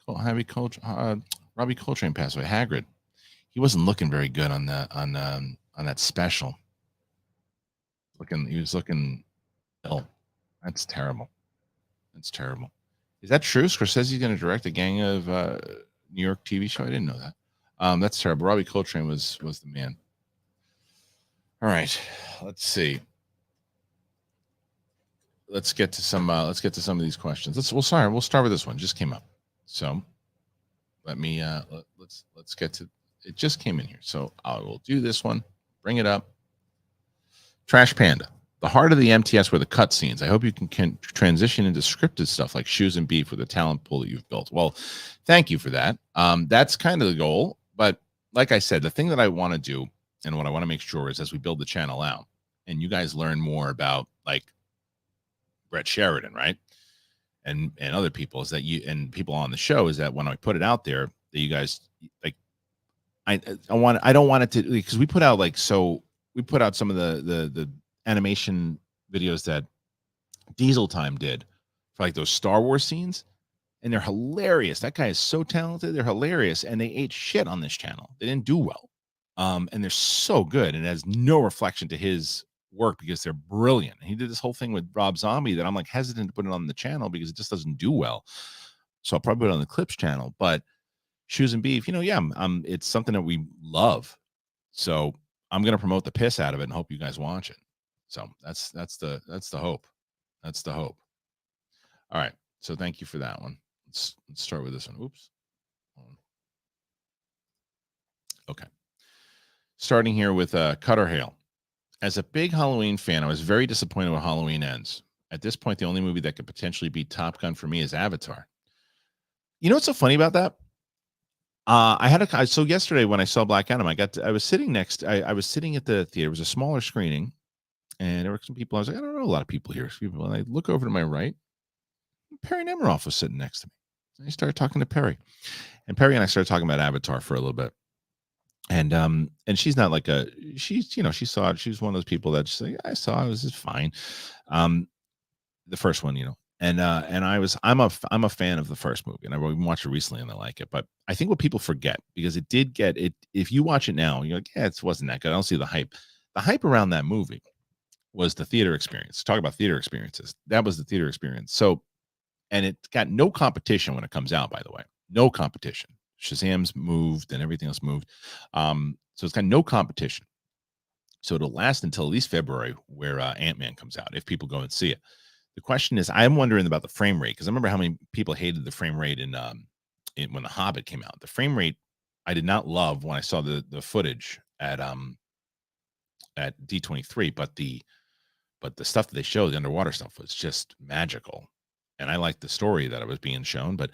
Robbie Coltrane passed away. Hagrid. He wasn't looking very good on that special. He was looking ill. That's terrible. That's terrible. Is that true? Scorsese is going to direct a Gang of New York TV show? I didn't know that. That's terrible. Robbie Coltrane was the man. All right, let's see. Let's get to some of these questions. We'll start with this one. Just came up. So let me let's get to it. Just came in here. So I will do this one. Bring it up. Trash Panda. The heart of the MTS were the cutscenes. I hope you can transition into scripted stuff like Shoes and Beef with the talent pool that you've built. Well, thank you for that. That's kind of the goal. But like I said, the thing that I want to do and what I want to make sure is as we build the channel out and you guys learn more about like Brett Sheridan, right? And other people is that you and people on the show is that when I put it out there that you guys like I don't want it to, because we put out some of the animation videos that Diesel Time did for like those Star Wars scenes, and they're hilarious. That guy is so talented. They're hilarious, and they ate shit on this channel. They didn't do well, and they're so good, and it has no reflection to his work because they're brilliant. And he did this whole thing with Rob Zombie that I'm like hesitant to put it on the channel because it just doesn't do well. So I'll probably put it on the Clips channel, but Shoes and Beef, it's something that we love. So I'm going to promote the piss out of it and hope you guys watch it. So that's the hope. That's the hope. All right. So thank you for that one. Let's start with this one. Oops. Okay. Starting here with Cutter Hale. As a big Halloween fan, I was very disappointed when Halloween ends. At this point, the only movie that could potentially beat Top Gun for me is Avatar. You know what's so funny about that? So yesterday when I saw Black Adam, I was sitting I was sitting at the theater. It was a smaller screening, and there were some people. I was like, I don't know a lot of people here. And I look over to my right, Perry Nemiroff was sitting next to me. And I started talking to Perry, and Perry and I started talking about Avatar for a little bit. And she's not like she saw it. She was one of those people that just like, I saw it, was just fine. The first one, and I'm a fan of the first movie, and I watched it recently and I like it. But I think what people forget, because it did get it, if you watch it now, you're like, yeah, it wasn't that good. I don't see the hype. The hype around that movie was the theater experience. Talk about theater experiences. That was the theater experience. So, and it got no competition when it comes out, by the way. No competition. Shazam's moved and everything else moved. So it's got no competition. So it'll last until at least February, where Ant-Man comes out, if people go and see it. The question is, I'm wondering about the frame rate, because I remember how many people hated the frame rate in when The Hobbit came out. The frame rate I did not love when I saw the footage at D23, but the stuff that they showed, the underwater stuff, was just magical, and I liked the story that I was being shown. But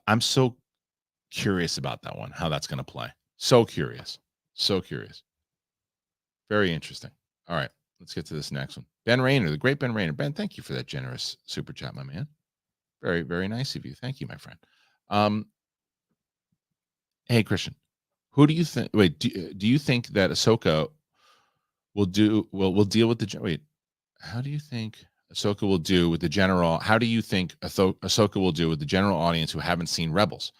I'm so curious about that one, how that's going to play. So curious. Very interesting. All right, let's get to this next one. Ben Rayner, the great Ben Rayner. Ben, thank you for that generous super chat, my man. Very, very nice of you. Thank you, my friend. Hey, Kristian, who do you think? Wait, do you think that Ahsoka will deal with the wait? How do you think Ahsoka will do with the general? How do you think Ahsoka will do with the general audience who haven't seen Rebels?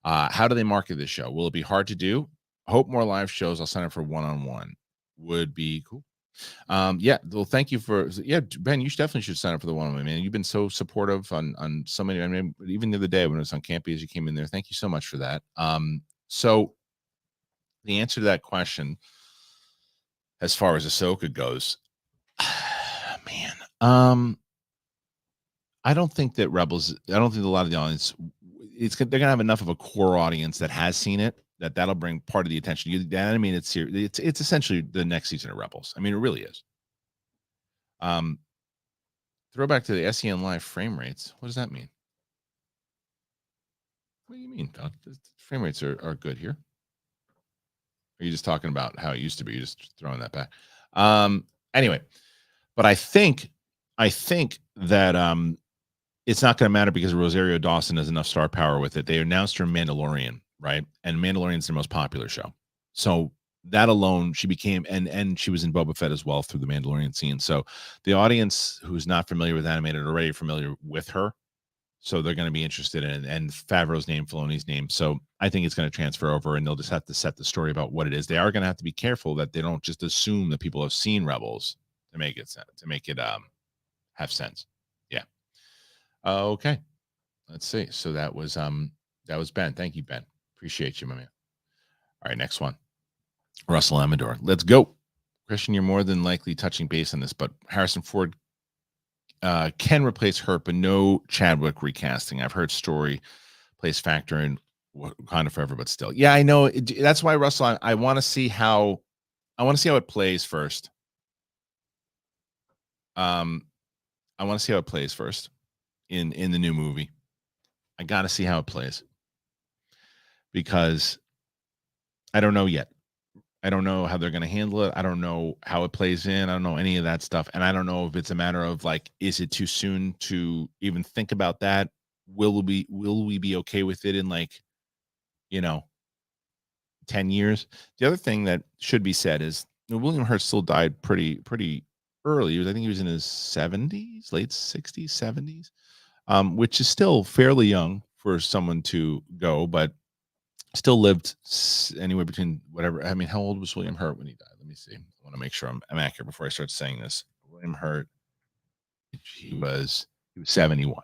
How do they market this show? Will it be hard to do? Hope more live shows. I'll sign up for one-on-one. Would be cool. Yeah, well, thank you for Ben. You definitely should sign up for the one-on-one, man. You've been so supportive on so many. I mean, even the other day when it was on Campy, as you came in there, thank you so much for that. So the answer to that question, as far as Ahsoka goes, man, I don't think that Rebels. I don't think a lot of the audience. They're gonna have enough of a core audience that has seen it, that'll bring part of the attention. I mean, it's essentially the next season of Rebels. I mean, it really is. Throwback to the SEN Live frame rates. What does that mean? What do you mean, Doc? The frame rates are good here. Are you just talking about how it used to be? You're just throwing that back. Anyway, but I think that it's not going to matter, because Rosario Dawson has enough star power with it. They announced her Mandalorian, right? And Mandalorian's their most popular show. So that alone, she became, and she was in Boba Fett as well through the Mandalorian scene. So the audience who's not familiar with animated are already familiar with her. So they're going to be interested in, and Favreau's name, Filoni's name. So I think it's going to transfer over, and they'll just have to set the story about what it is. They are going to have to be careful that they don't just assume that people have seen Rebels to make it have sense. Yeah. Okay. Let's see. So that was Ben. Thank you, Ben. Appreciate you, my man. All right, next one. Russell Amador. Let's go. Kristian, you're more than likely touching base on this, but Harrison Ford can replace Hurt, but no Chadwick recasting. I've heard story plays factor in Wakanda Forever, but still. Yeah, I know. That's why, Russell, I want to see how it plays first. I want to see how it plays first in the new movie. I got to see how it plays, because I don't know yet. I don't know how they're going to handle it. I don't know how it plays in. I don't know any of that stuff. And I don't know if it's a matter of like, is it too soon to even think about that? Will we be okay with it in 10 years? The other thing that should be said is William Hurt still died pretty early. I think he was in his 70s, late 60s, 70s, which is still fairly young for someone to go, but still lived anywhere between whatever. I mean, how old was William Hurt when he died? Let me see. I want to make sure I'm accurate before I start saying this. William Hurt, he was 71.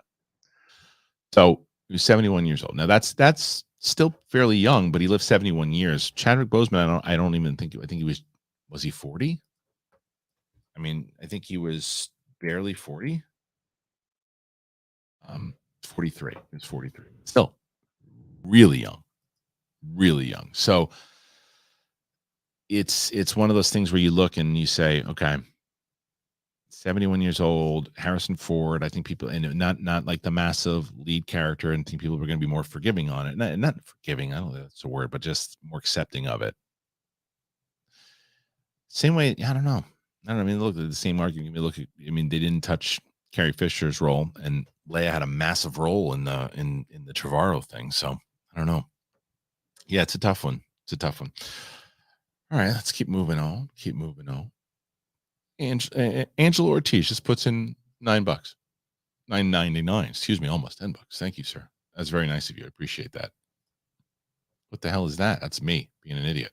So he was 71 years old. Now that's still fairly young, but he lived 71 years. Chadwick Boseman, I don't even think. I think he was he 40? I mean, I think he was barely 40. 43. He was 43. Still really young. really young. So it's one of those things where you look and you say, okay, 71 years old, Harrison Ford. I think people, and not like the massive lead character, and think people are going to be more forgiving on it. Not forgiving, I don't know if that's a word, but just more accepting of it. Same way, I don't know. I don't know. I mean, look at the same argument. I mean, they didn't touch Carrie Fisher's role, and Leia had a massive role in the Trevorrow thing. So I don't know. Yeah, it's a tough one. It's a tough one. All right, let's keep moving on. Keep moving on. Angela Ortiz just puts in $9, $9.99. Excuse me, almost $10. Thank you, sir. That's very nice of you. I appreciate that. What the hell is that? That's me being an idiot.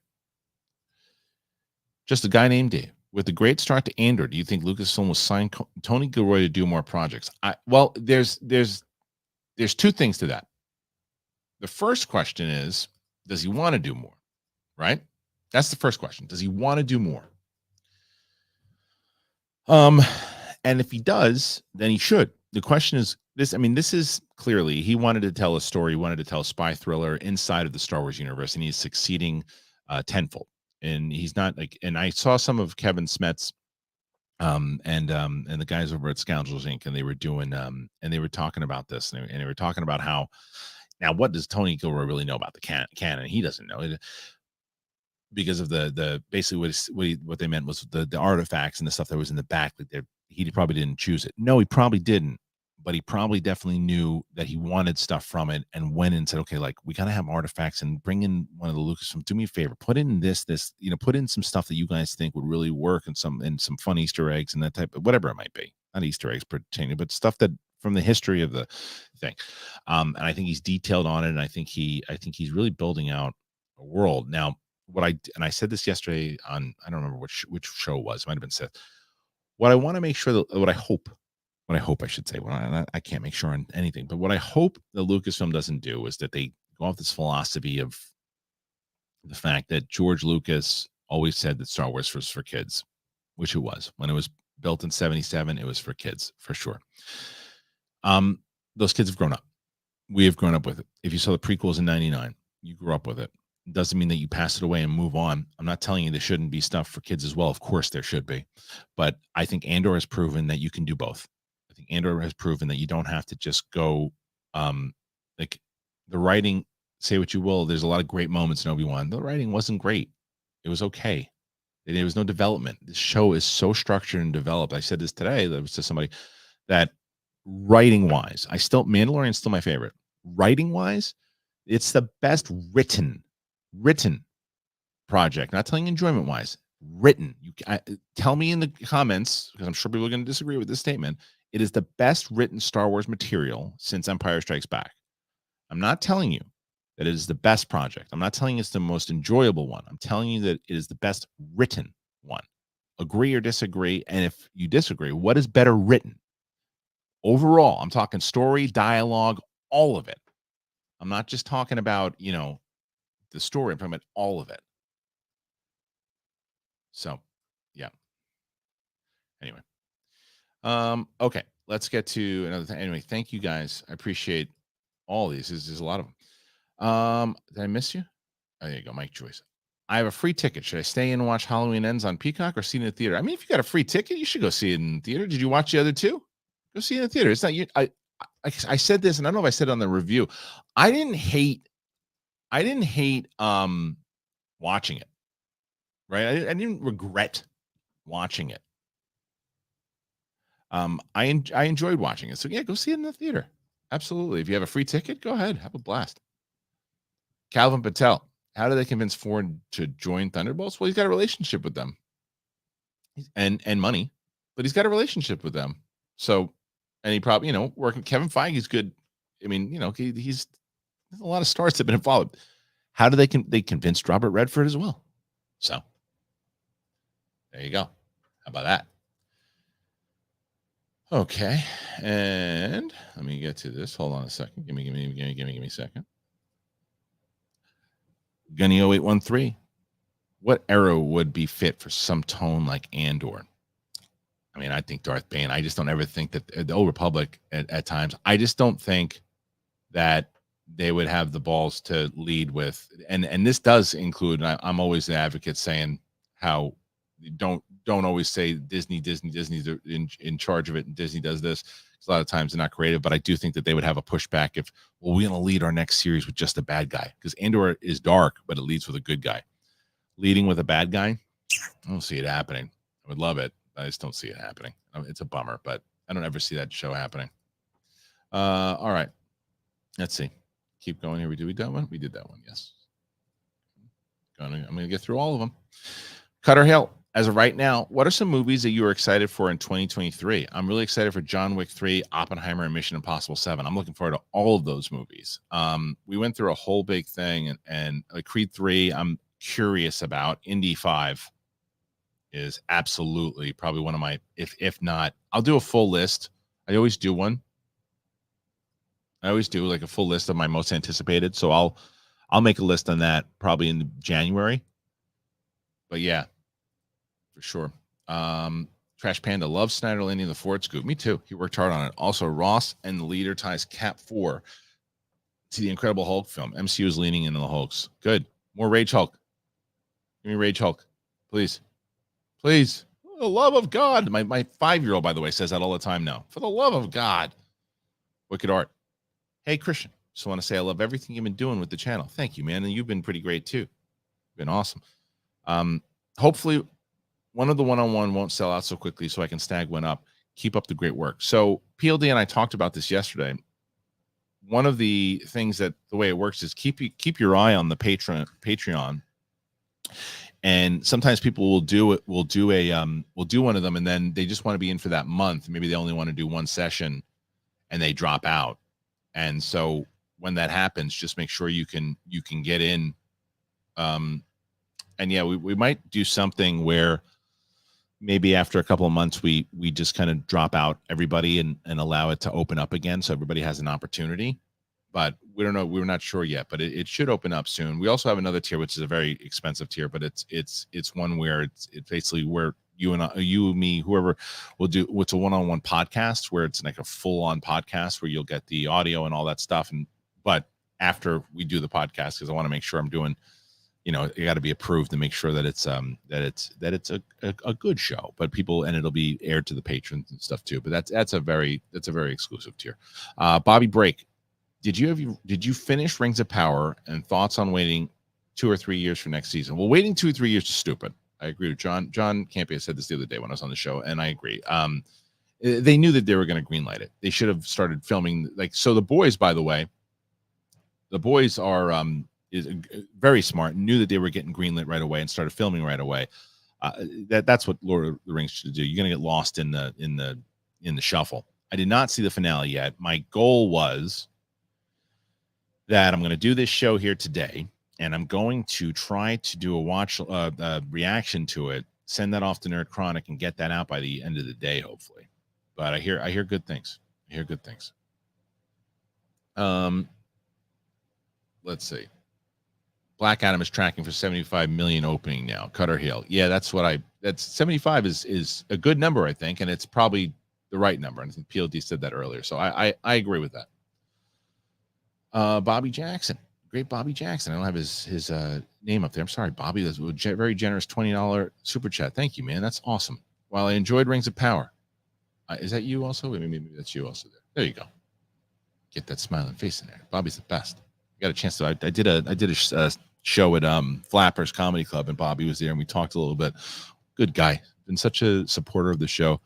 Just a guy named Dave. With the great start to Andor, do you think Lucasfilm will sign Tony Gilroy to do more projects? Well, there's two things to that. The first question is, does he want to do more? Right? That's the first question. Does he want to do more? And if he does, then he should. The question is this. I mean, this is clearly, he wanted to tell a story. He wanted to tell a spy thriller inside of the Star Wars universe, and he's succeeding tenfold. And he's not like, and I saw some of Kevin Smets and the guys over at Scoundrels Inc. and they were doing and they were talking about this, and they were talking about how, now what does Tony Gilroy really know about the canon? He doesn't know it, because of the basically what they meant was the artifacts and the stuff that was in the back, that he probably didn't choose it. No, he probably didn't, but he probably definitely knew that he wanted stuff from it, and went and said, okay, like, we gotta have artifacts, and bring in one of the Lucasfilm. Do me a favor, put in this, put in some stuff that you guys think would really work, and some fun Easter eggs and that type of whatever it might be. Not Easter eggs pertaining, but stuff that from the history of the thing. And I think he's detailed on it, and I think he's really building out a world. Now, I said this yesterday on, I don't remember which show it was. It might have been Seth. What I want to make sure that, what I hope I should say, well, I can't make sure on anything, but what I hope the Lucasfilm doesn't do is that they go off this philosophy of the fact that George Lucas always said that Star Wars was for kids, which it was. When it was built in 77, it was for kids, for sure. Those kids have grown up. We have grown up with it. If you saw the prequels in 99, you grew up with it. Doesn't mean that you pass it away and move on. I'm not telling you there shouldn't be stuff for kids as well. Of course there should be. But I think Andor has proven that you can do both. I think Andor has proven that you don't have to just go, like the writing, say what you will, there's a lot of great moments in Obi-Wan. The writing wasn't great. It was okay. There was no development. This show is so structured and developed. I said this today, that was to somebody, that writing wise, Mandalorian's still my favorite. Writing wise, it's the best written project. Not telling enjoyment wise, written. Tell me in the comments, because I'm sure people are going to disagree with this statement. It is the best written Star Wars material since Empire Strikes Back. I'm not telling you that it is the best project. I'm not telling you it's the most enjoyable one. I'm telling you that it is the best written one. Agree or disagree? And if you disagree, what is better written? Overall, I'm talking story, dialogue, all of it. I'm not just talking about, the story. I'm talking about all of it. So, yeah. Anyway. Okay, let's get to another thing. Anyway, thank you guys. I appreciate all these. There's a lot of them. Did I miss you? Oh, there you go, Mike Joyce. I have a free ticket. Should I stay in and watch Halloween Ends on Peacock, or see it in the theater? I mean, if you got a free ticket, you should go see it in the theater. Did you watch the other two? Go see it in the theater. It's not you. I said this, and I don't know if I said it on the review. I didn't hate watching it. Right? I didn't regret watching it. I enjoyed watching it. So yeah, go see it in the theater. Absolutely. If you have a free ticket, go ahead. Have a blast. Calvin Patel. How do they convince Ford to join Thunderbolts? Well, he's got a relationship with them. And money, but he's got a relationship with them. So, and he probably, working. Kevin Feige's good. I mean, he's there's a lot of stars that have been involved. How do they convinced Robert Redford as well? So there you go. How about that? Okay, and let me get to this. Hold on a second. Give me a second. Gunny 0813. What era would be fit for some tone like Andor? I mean, I think Darth Bane. I just don't ever think that the Old Republic at times. I just don't think that they would have the balls to lead with, and this does include, and I'm always the advocate saying how don't always say Disney's in charge of it and Disney does this. A lot of times they're not creative, but I do think that they would have a pushback if, well, we're going to lead our next series with just a bad guy, because Andor is dark, but it leads with a good guy. Leading with a bad guy, I don't see it happening. I would love it. I just don't see it happening. It's a bummer, but I don't ever see that show happening. All right. Let's see. Keep going here. We done one? We did that one. Yes. I'm going to get through all of them. Cutter Hill, as of right now, what are some movies that you are excited for in 2023? I'm really excited for John Wick 3, Oppenheimer, and Mission Impossible 7. I'm looking forward to all of those movies. We went through a whole big thing, and Creed 3, I'm curious about. Indy 5 is absolutely probably one of my, if not, I'll do a full list. I always do one. I always do like a full list of my most anticipated. So I'll make a list on that probably in January. But yeah, for sure. Trash Panda loves Snyder landing the Ford scoop. Me too. He worked hard on it. Also, Ross and the leader ties Cap 4 to the Incredible Hulk film. MCU is leaning into the Hulks. Good. More Rage Hulk. Give me Rage Hulk. Please. Please. For the love of God. My 5-year-old, by the way, says that all the time now. For the love of God. Wicked Art. Hey, Kristian. Just want to say I love everything you've been doing with the channel. Thank you, man. And you've been pretty great too. You've been awesome. Hopefully one of the one-on-one won't sell out so quickly so I can snag one up. Keep up the great work. So PLD and I talked about this yesterday. One of the things that the way it works is keep your eye on the Patreon. And sometimes people will do one of them, and then they just want to be in for that month. Maybe they only want to do one session and they drop out. And so when that happens, just make sure you can get in. And yeah, we might do something where maybe after a couple of months, we just kind of drop out everybody and allow it to open up again. So everybody has an opportunity, but we don't know. We're not sure yet, but it should open up soon. We also have another tier, which is a very expensive tier, but it's one where it's basically where you and me, whoever will do what's a one-on-one podcast where it's like a full-on podcast where you'll get the audio and all that stuff. But after we do the podcast, because I want to make sure I'm doing, you got to be approved to make sure that it's a good show, but and it'll be aired to the patrons and stuff too. But that's a very exclusive tier. Bobby Break, did you finish Rings of Power, and thoughts on waiting 2 or 3 years for next season? Well, waiting 2 or 3 years is stupid. I agree with John. John Campea said this the other day when I was on the show, and I agree. They knew that they were going to greenlight it. They should have started filming. So the boys, by the way, are is very smart. Knew that they were getting greenlit right away and started filming right away. That's what Lord of the Rings should do. You're going to get lost in the shuffle. I did not see the finale yet. My goal was that I'm going to do this show here today, and I'm going to try to do a reaction to it, send that off to Nerd Chronic, and get that out by the end of the day, hopefully. But I hear good things. Let's see. Black Adam is tracking for 75 million opening now. Cutter Hill. Yeah, that's 75 is a good number, I think, and it's probably the right number. And I think PLD said that earlier. So I agree with that. Bobby Jackson. Great Bobby Jackson. I don't have his name up there. I'm sorry, Bobby. That's a very generous $20 super chat. Thank you, man. That's awesome. While I enjoyed Rings of Power. Is that you also? Maybe that's you also there. There you go. Get that smiling face in there. Bobby's the best. Got a chance to. I did a show at Flappers Comedy Club, and Bobby was there, and we talked a little bit. Good guy. Been such a supporter of the show.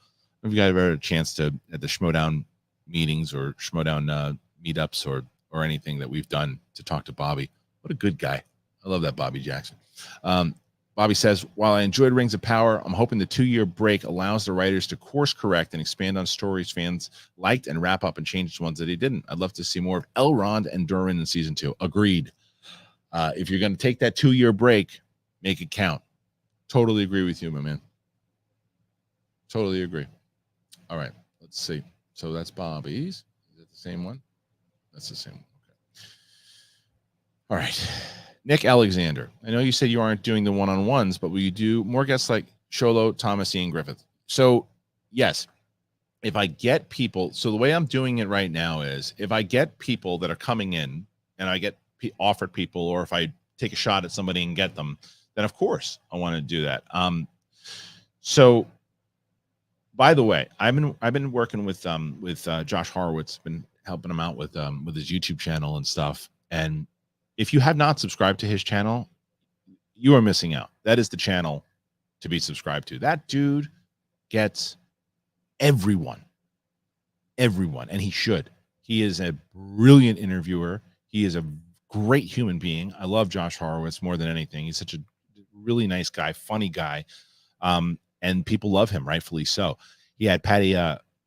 If you guys ever had a chance to at the Schmodown meetings or Schmodown meetups or anything that we've done to talk to Bobby, what a good guy. I love that Bobby Jackson. Bobby says, while I enjoyed Rings of Power, I'm hoping the 2-year break allows the writers to course correct and expand on stories fans liked and wrap up and change the ones that they didn't. I'd love to see more of Elrond and Durin in season 2. Agreed. If you're going to take that 2-year break, make it count. Totally agree with you, my man. Totally agree. All right, let's see. So that's Bobby's. Is it the same one? That's the same one. Okay. All right. Nick Alexander, I know you said you aren't doing the one-on-ones, but will you do more guests like Sholo, Thomas, Ian Griffith? So, yes, if I get people, so the way I'm doing it right now is if I get people that are coming in and I get offered people, or if I take a shot at somebody and get them, then of course I want to do that. So by the way, I've been working with Josh Horowitz, been helping him out with his YouTube channel and stuff. And if you have not subscribed to his channel, you are missing out. That is the channel to be subscribed to. That dude gets everyone, and he should. He is a brilliant interviewer. He is a great human being. I love Josh Horowitz more than anything. He's such a really nice guy, funny guy, and people love him, rightfully so. He had Patty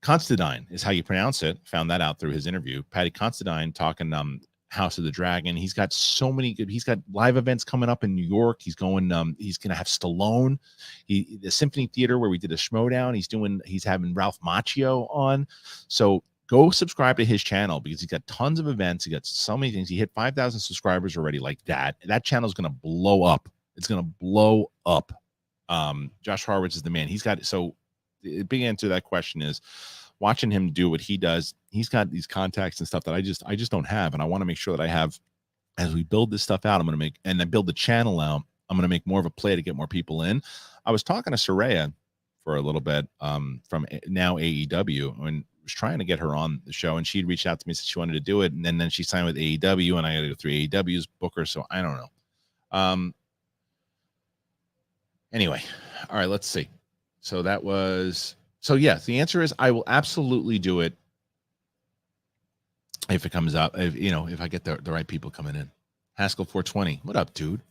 Considine, is how you pronounce it. Found that out through his interview. Patty Considine talking House of the Dragon. He's got so many good. He's got live events coming up in New York. He's going. He's going to have Stallone. The Symphony Theater where we did a Schmodown. He's having Ralph Macchio on. So go subscribe to his channel because he's got tons of events. He got so many things. He hit 5,000 subscribers already. Like that. That channel is going to blow up. It's going to blow up. Josh Horowitz is the man. He's got so. The big answer to that question is watching him do what he does. He's got these contacts and stuff that I just don't have, and I want to make sure that I have. As we build this stuff out, I'm going to make, and I build the channel out, I'm going to make more of a play to get more people in. I was talking to Saraya for a little bit from now AEW, and was trying to get her on the show, and she'd reached out to me, said she wanted to do it, and then she signed with AEW, and I got to go through AEW's booker, so I don't know. Anyway, all right, let's see. So that was, so yes, the answer is I will absolutely do it if it comes up, if I get the right people coming in. Haskell 420, what up, dude?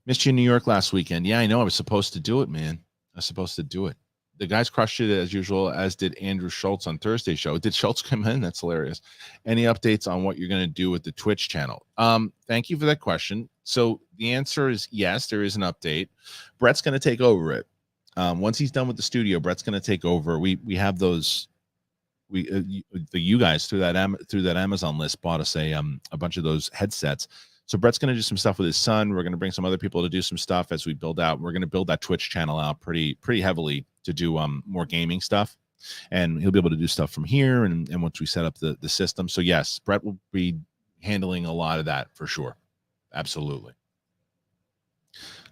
Missed you in New York last weekend. Yeah, I know. I was supposed to do it, man. I was supposed to do it. The guys crushed it as usual, as did Andrew Schultz on Thursday's show. Did Schultz come in? That's hilarious. Any updates on what you're going to do with the Twitch channel? Thank you for that question. So the answer is yes, there is an update. Brett's going to take over it. Once he's done with the studio, Brett's going to take over. We have those. You guys through that Amazon list bought us a bunch of those headsets. So Brett's going to do some stuff with his son. We're going to bring some other people to do some stuff as we build out. We're going to build that Twitch channel out pretty heavily to do more gaming stuff, and he'll be able to do stuff from here. And once we set up the system, so yes, Brett will be handling a lot of that for sure. Absolutely.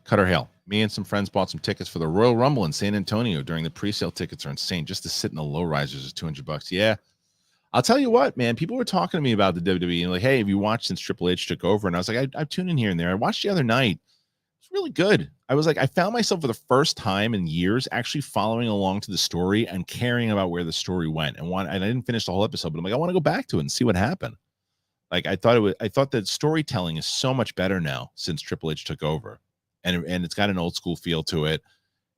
Cutter Hale. Me and some friends bought some tickets for the Royal Rumble in San Antonio during the pre-sale. Tickets are insane. Just to sit in the low risers is $200. Yeah. I'll tell you what, man, people were talking to me about the WWE and like, hey, have you watched since Triple H took over? And I was like, I've tuned in here and there. I watched the other night. It's really good. I was like, I found myself for the first time in years actually following along to the story and caring about where the story went. And I didn't finish the whole episode, but I'm like, I want to go back to it and see what happened. Like I thought that storytelling is so much better now since Triple H took over. And it's got an old school feel to it.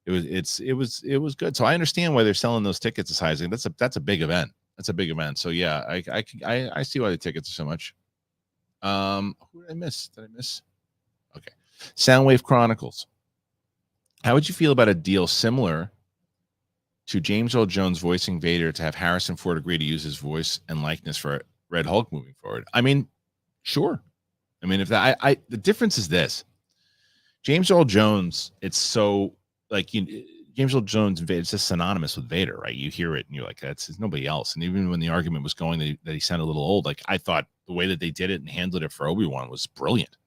It was good. So I understand why they're selling those tickets as high as that's a big event. That's a big event. So yeah, I see why the tickets are so much. Who did I miss? Did I miss? Okay. Soundwave Chronicles. How would you feel about a deal similar to James Earl Jones voicing Vader to have Harrison Ford agree to use his voice and likeness for Red Hulk moving forward? I mean, sure. I mean, if that the difference is this. James Earl Jones, it's so like James Earl Jones, it's just synonymous with Vader, right? You hear it and you're like, that's nobody else. And even when the argument was going that he sounded a little old, like I thought the way that they did it and handled it for Obi-Wan was brilliant.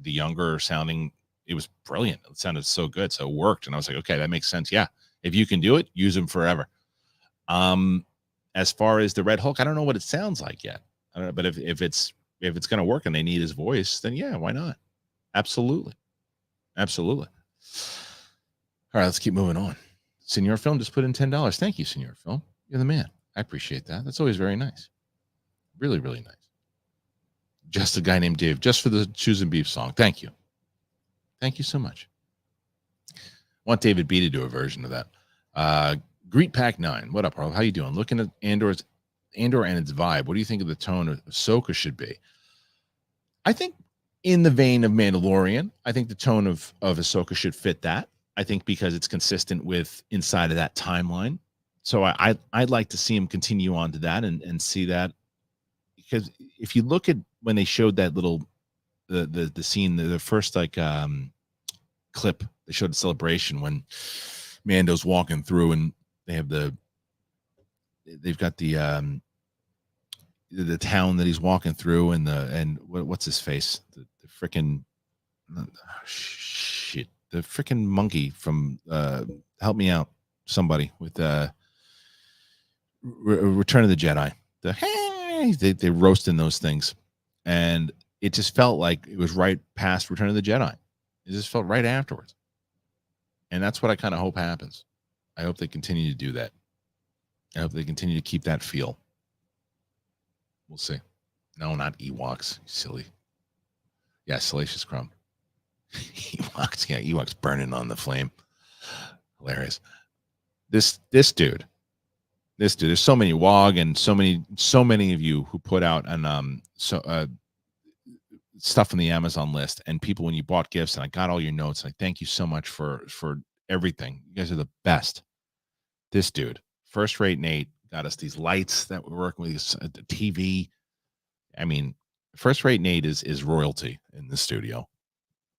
The younger sounding, it was brilliant. It sounded so good, so it worked. And I was like, okay, that makes sense. Yeah, if you can do it, use him forever. As far as the Red Hulk, I don't know what it sounds like yet. I don't know, but if it's going to work and they need his voice, then yeah, why not? Absolutely. Absolutely. All right, let's keep moving on. Senor Film just put in $10. Thank you, Senor Film. You're the man. I appreciate that. That's always very nice. Really, really nice. Just a guy named Dave, just for the Shoes and Beef song. Thank you. Thank you so much. I want David B to do a version of that. Greet Pack 9. What up, Harloff? How you doing? Looking at Andor and its vibe. What do you think of the tone of Ahsoka should be? I think in the vein of Mandalorian, I think the tone of Ahsoka should fit that. I think because it's consistent with inside of that timeline. So I'd like to see him continue on to that and see that. Because if you look at when they showed that little the scene, the first like clip, they showed the celebration when Mando's walking through and they've got the the town that he's walking through, and what's his face, the freaking shit, the freaking monkey from help me out, somebody with Return of the Jedi. They roasting those things, and it just felt like it was right past Return of the Jedi. It just felt right afterwards, and that's what I kind of hope happens. I hope they continue to do that. I hope they continue to keep that feel. We'll see. No, not Ewoks. Silly. Yeah, Salacious Crumb. Ewoks. Yeah, Ewoks burning on the flame. Hilarious. This dude. There's so many WOG and so many of you who put out an stuff on the Amazon list, and people when you bought gifts, and I got all your notes. And I thank you so much for everything. You guys are the best. This dude, First Rate Nate, got us these lights that we're working with, the TV. I mean, First Rate Nate is royalty in the studio,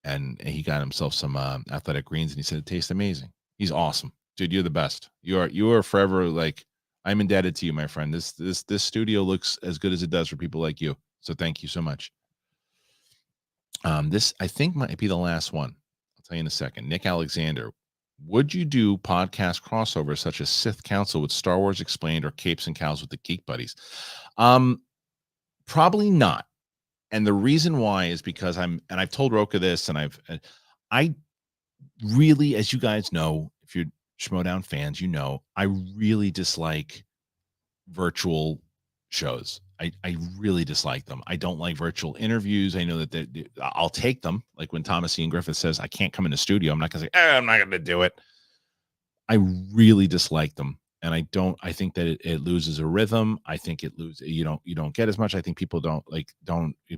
and he got himself some athletic greens, and he said it tastes amazing. He's awesome, dude. You're the best. You are forever, like, I'm indebted to you, my friend. This studio looks as good as it does for people like you. So thank you so much. This I think might be the last one. I'll tell you in a second. Nick Alexander, would you do podcast crossovers such as Sith Council with Star Wars Explained or Capes and Cows with the Geek Buddies? Probably not. And the reason why is because I've told Roka this, and I really, as you guys know, if you're Schmodown fans, you know, I really dislike virtual shows. I really dislike them. I don't like virtual interviews. I know that I'll take them. Like when Thomas Ian Griffith says, I can't come in the studio, I'm not going to say, I'm not going to do it. I really dislike them. And I think that it loses a rhythm. I think it loses, you don't get as much. I think people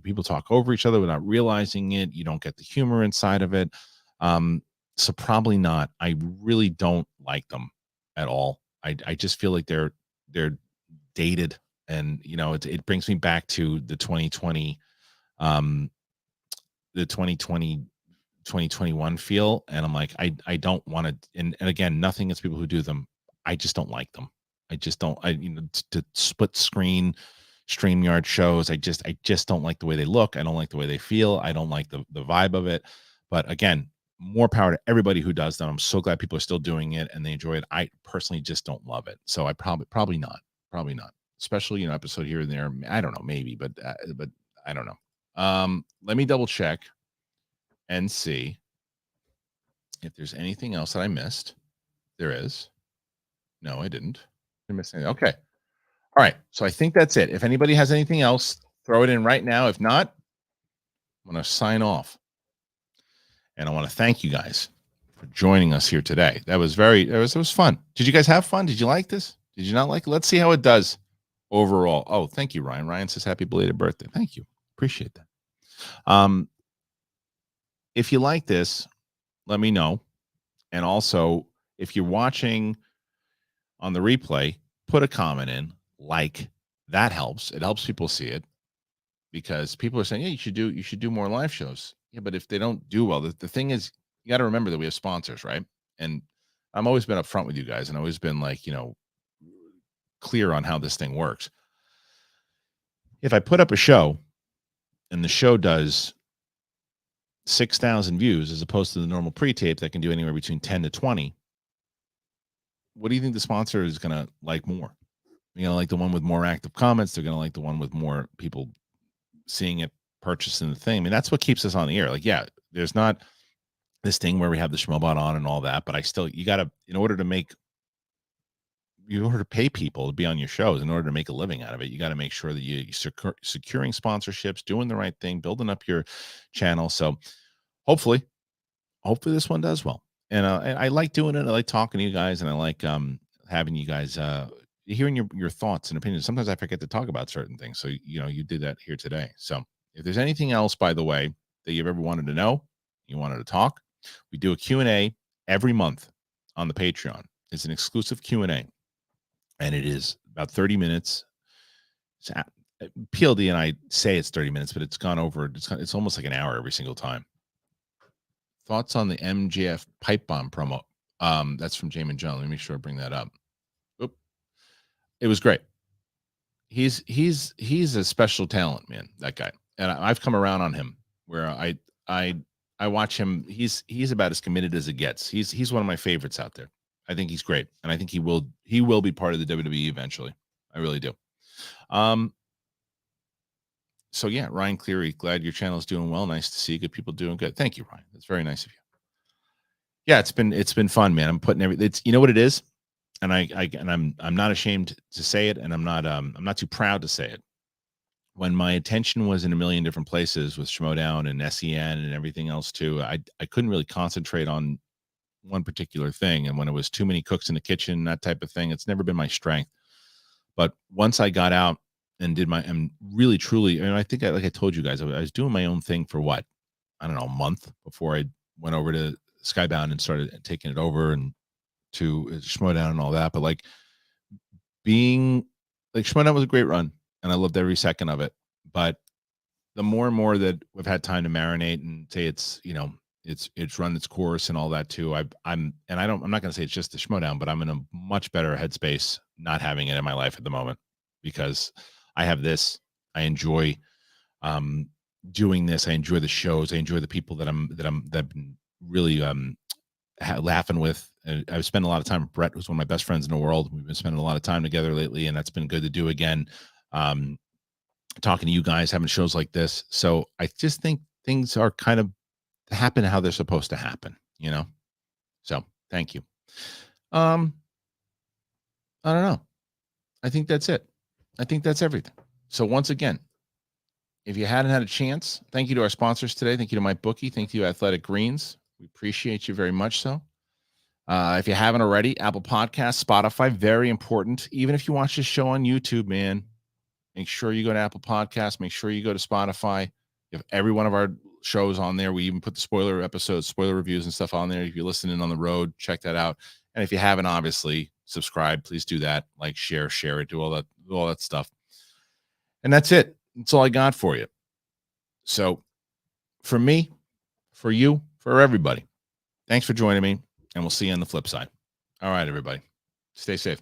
people talk over each other without realizing it. You don't get the humor inside of it. So probably not. I really don't like them at all. I just feel like they're dated, and it brings me back to the 2020 2021 feel, and I'm like, I don't want to, and again, nothing against people who do them. I just don't like them. I just don't. To split screen StreamYard shows, I just don't like the way they look. I don't like the way they feel. I don't like the vibe of it. But again, more power to everybody who does them. I'm so glad people are still doing it and they enjoy it. I personally just don't love it. So I probably not. Especially episode here and there. I don't know, maybe, but I don't know. Let me double check and see if there's anything else that I missed. There is. No, I didn't. I missed anything. Okay. All right. So I think that's it. If anybody has anything else, throw it in right now. If not, I'm going to sign off. And I want to thank you guys for joining us here today. It was fun. Did you guys have fun? Did you like this? Did you not like it? Let's see how it does overall. Oh, thank you, Ryan. Ryan says happy belated birthday. Thank you. Appreciate that. If you like this, let me know. And also, if you're watching on the replay, put a comment in. That helps. It helps people see it, because people are saying, yeah, you should do more live shows. Yeah, but if they don't do well, the thing is, you got to remember that we have sponsors, right? And I've always been upfront with you guys, and always been like, clear on how this thing works. If I put up a show and the show does 6,000 views as opposed to the normal pre-tape that can do anywhere between 10 to 20, what do you think the sponsor is going to like more? You're going to like the one with more active comments. They're going to like the one with more people seeing it, purchasing the thing. I mean, that's what keeps us on the air. Like, yeah, there's not this thing where we have the Schmobot on and all that, but you got to, in order to pay people to be on your shows, in order to make a living out of it, you got to make sure that you're securing sponsorships, doing the right thing, building up your channel. So hopefully this one does well. And I like doing it. I like talking to you guys, and I like having you guys hearing your thoughts and opinions. Sometimes I forget to talk about certain things, so you did that here today. So if there's anything else, by the way, that you've ever wanted to know, you wanted to talk, we do a Q&A every month on the Patreon. It's an exclusive Q&A, and it is about 30 minutes. PLD and I say it's 30 minutes, but it's gone over. It's almost like an hour every single time. Thoughts on the MJF pipe bomb promo? That's from Jamin John. Let me make sure I bring that up. Oop. It was great. he's a special talent, man, that guy. And I've come around on him where I watch him. He's about as committed as it gets. He's one of my favorites out there. I think he's great, and I think he will be part of the WWE eventually. I really do. So yeah, Ryan Cleary, glad your channel is doing well. Nice to see good people doing good. Thank you, Ryan. That's very nice of you. Yeah, it's been fun, man. I'm putting it's, you know what it is, and I'm not ashamed to say it, and I'm not too proud to say it. When my attention was in a million different places with Schmodown and SEN and everything else too, I couldn't really concentrate on one particular thing. And when it was too many cooks in the kitchen, that type of thing, it's never been my strength. But once I got out and and really truly, I think like I told you guys, I was doing my own thing for what, I don't know, a month before I went over to Skybound and started taking it over and to Schmodown and all that. But like Schmodown was a great run and I loved every second of it. But the more and more that we've had time to marinate and say it's, it's run its course and all that too. I'm not going to say it's just the Schmodown, but I'm in a much better headspace not having it in my life at the moment, because I have this. I enjoy doing this. I enjoy the shows. I enjoy the people that I've been really laughing with. And I've spent a lot of time with Brett, who's one of my best friends in the world. We've been spending a lot of time together lately, and that's been good to do again. Talking to you guys, having shows like this. So I just think things are kind of happen how they're supposed to happen, So thank you. I don't know. I think that's it. I think that's everything. So once again, if you hadn't had a chance, thank you to our sponsors today. Thank you to MyBookie. Thank you to Athletic Greens. We appreciate you very much. So if you haven't already, Apple Podcasts, Spotify, very important. Even if you watch this show on YouTube, man, make sure you go to Apple Podcasts. Make sure you go to Spotify. You have every one of our shows on there. We even put the spoiler episodes, spoiler reviews and stuff on there. If you're listening on the road, check that out. And if you haven't, obviously, subscribe. Please do that. Like, share it, do all that stuff. And that's it. That's all I got for you. So for me, for you, for everybody, thanks for joining me, and we'll see you on the flip side. All right, everybody. Stay safe.